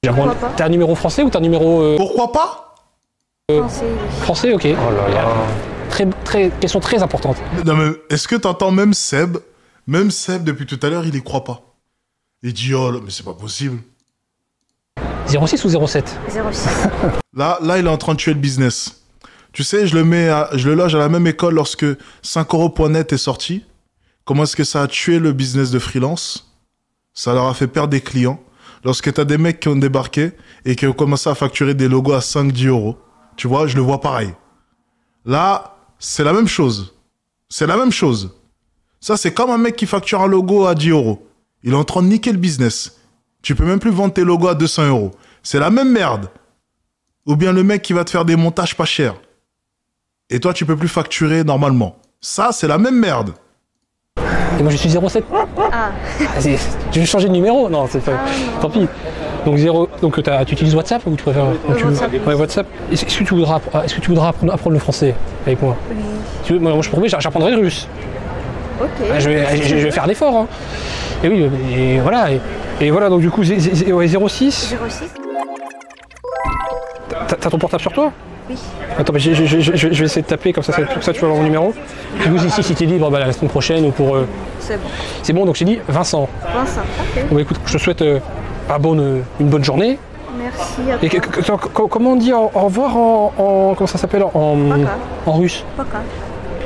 T'as un numéro français ou t'as un numéro... Pourquoi pas? Français, oui. Français, ok. Oh là là. Question très importante. Non mais, est-ce que t'entends même Seb? Même Seb, depuis tout à l'heure, il y croit pas. Il dit, oh là, mais c'est pas possible. 06 ou 07? 06. Là, il est en train de tuer le business. Tu sais, je le loge à la même école lorsque 5euros.net est sorti. Comment est-ce que ça a tué le business de freelance? Ça leur a fait perdre des clients. Lorsque t'as des mecs qui ont débarqué et qui ont commencé à facturer des logos à 5-10 euros. Tu vois, je le vois pareil. Là, c'est la même chose. C'est la même chose. Ça, c'est comme un mec qui facture un logo à 10 euros. Il est en train de niquer le business. Tu peux même plus vendre tes logos à 200 euros. C'est la même merde. ou bien le mec qui va te faire des montages pas chers. Et toi, tu peux plus facturer normalement. Ça, c'est la même merde. Et moi, je suis 07. Ah. Tu veux changer de numéro? Non, c'est pas. Tant pis. Donc, tu utilises WhatsApp ou tu préfères WhatsApp. Ouais, WhatsApp. Est-ce que tu voudras apprendre le français avec moi? Oui. Moi, je promets, j'apprendrai le russe. Ok. Je vais faire l'effort. Hein. Et oui, et voilà. Et voilà, donc du coup, 06. 06. T'as ton portable sur toi? Oui. Attends, mais je vais essayer de t'appeler, comme ça tu vas avoir mon numéro. Du coup, si t'es libre, la semaine prochaine ou pour... C'est bon. C'est bon, donc j'ai dit Vincent. Vincent, ok. Bon, écoute, je te souhaite une bonne journée. Merci à Et toi. comment on dit au revoir en comment ça s'appelle en russe? Paka.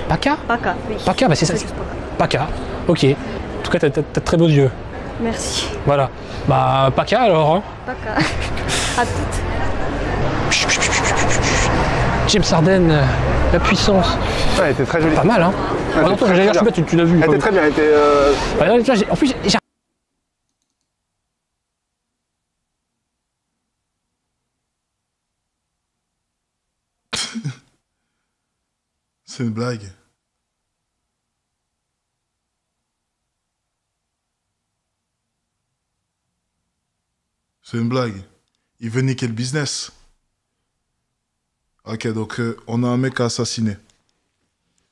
Paka? Paka, oui. Paka, bah c'est ça. Juste Paka. Paka, ok. En tout cas, t'as de très beaux yeux. Merci. Voilà. Bah, Paka alors. Hein. Paka. À toutes. James Harden, la puissance. Ouais, elle était très jolie. Pas mal, hein. Ouais, Attends, j'allais dire, je sais pas, tu l'as vu. Elle était très bien, elle était... Bah, là, en plus, j'ai... C'est une blague. C'est une blague. Il veut niquer le business. Ok, donc on a un mec à assassiner.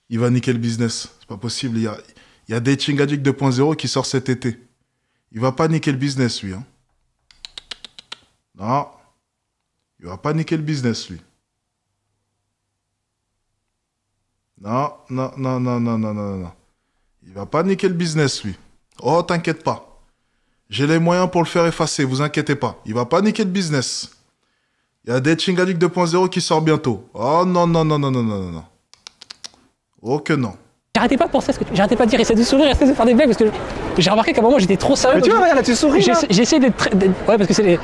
Il va niquer le business. C'est pas possible. Il y a Dating Addict 2.0 qui sort cet été. Il va pas niquer le business, lui. Hein. Non. Il va pas niquer le business, lui. Non. Il va pas niquer le business, lui. Oh, t'inquiète pas. J'ai les moyens pour le faire effacer, vous inquiétez pas. Il va pas niquer le business. Il y a Dating Addict 2.0 qui sort bientôt. Oh non. Oh que non. J'arrêtais pas de penser à ce que j'arrêtais pas de dire, essaie de sourire, essaie de faire des blagues, parce que j'ai remarqué qu'à un moment j'étais trop sérieux. Mais tu vois, regarde, là, tu souris, là. J'essaie d'être très... Ouais, parce que c'est les...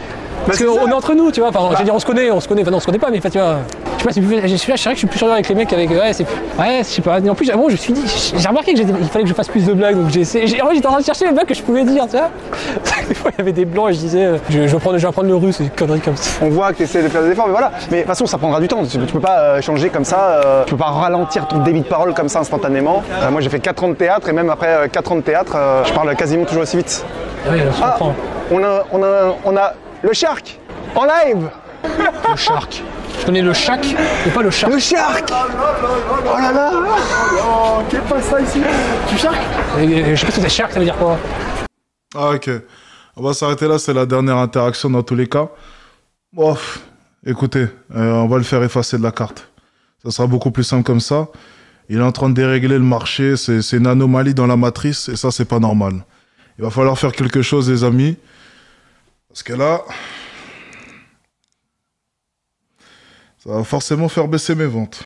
Parce qu'on est entre nous, tu vois. Enfin, je veux dire, on se connaît, enfin non, on se connaît pas, mais tu vois. Je sais pas, c'est vrai que je suis plus sérieux avec les mecs qu'avec. Ouais, je sais pas. Et en plus, bon, je me suis dit, j'ai remarqué qu'il fallait que je fasse plus de blagues, donc j'étais en train de chercher les blagues que je pouvais dire, tu vois. Des fois, il y avait des blancs et je disais, je vais apprendre le russe, des conneries comme ça. On voit que tu essaies de faire des efforts, mais voilà. Mais de toute façon, ça prendra du temps. Tu peux pas changer comme ça. Tu peux pas ralentir ton débit de parole comme ça instantanément. Moi, j'ai fait 4 ans de théâtre et même après 4 ans de théâtre, je parle quasiment toujours aussi vite. Oui, je comprends. On a le Shark en live. Le Shark. Je connais le Shaq, mais pas le Shark. Le Shark. Oh là là. Qu'est-ce que ça ici? Tu Shark? Je sais pas si c'est Shark, ça veut dire quoi? Ah ok. On va s'arrêter là, c'est la dernière interaction dans tous les cas. Bon, écoutez, on va le faire effacer de la carte. Ça sera beaucoup plus simple comme ça. Il est en train de dérégler le marché, c'est une anomalie dans la matrice, et ça, c'est pas normal. Il va falloir faire quelque chose, les amis. Parce que là, ça va forcément faire baisser mes ventes.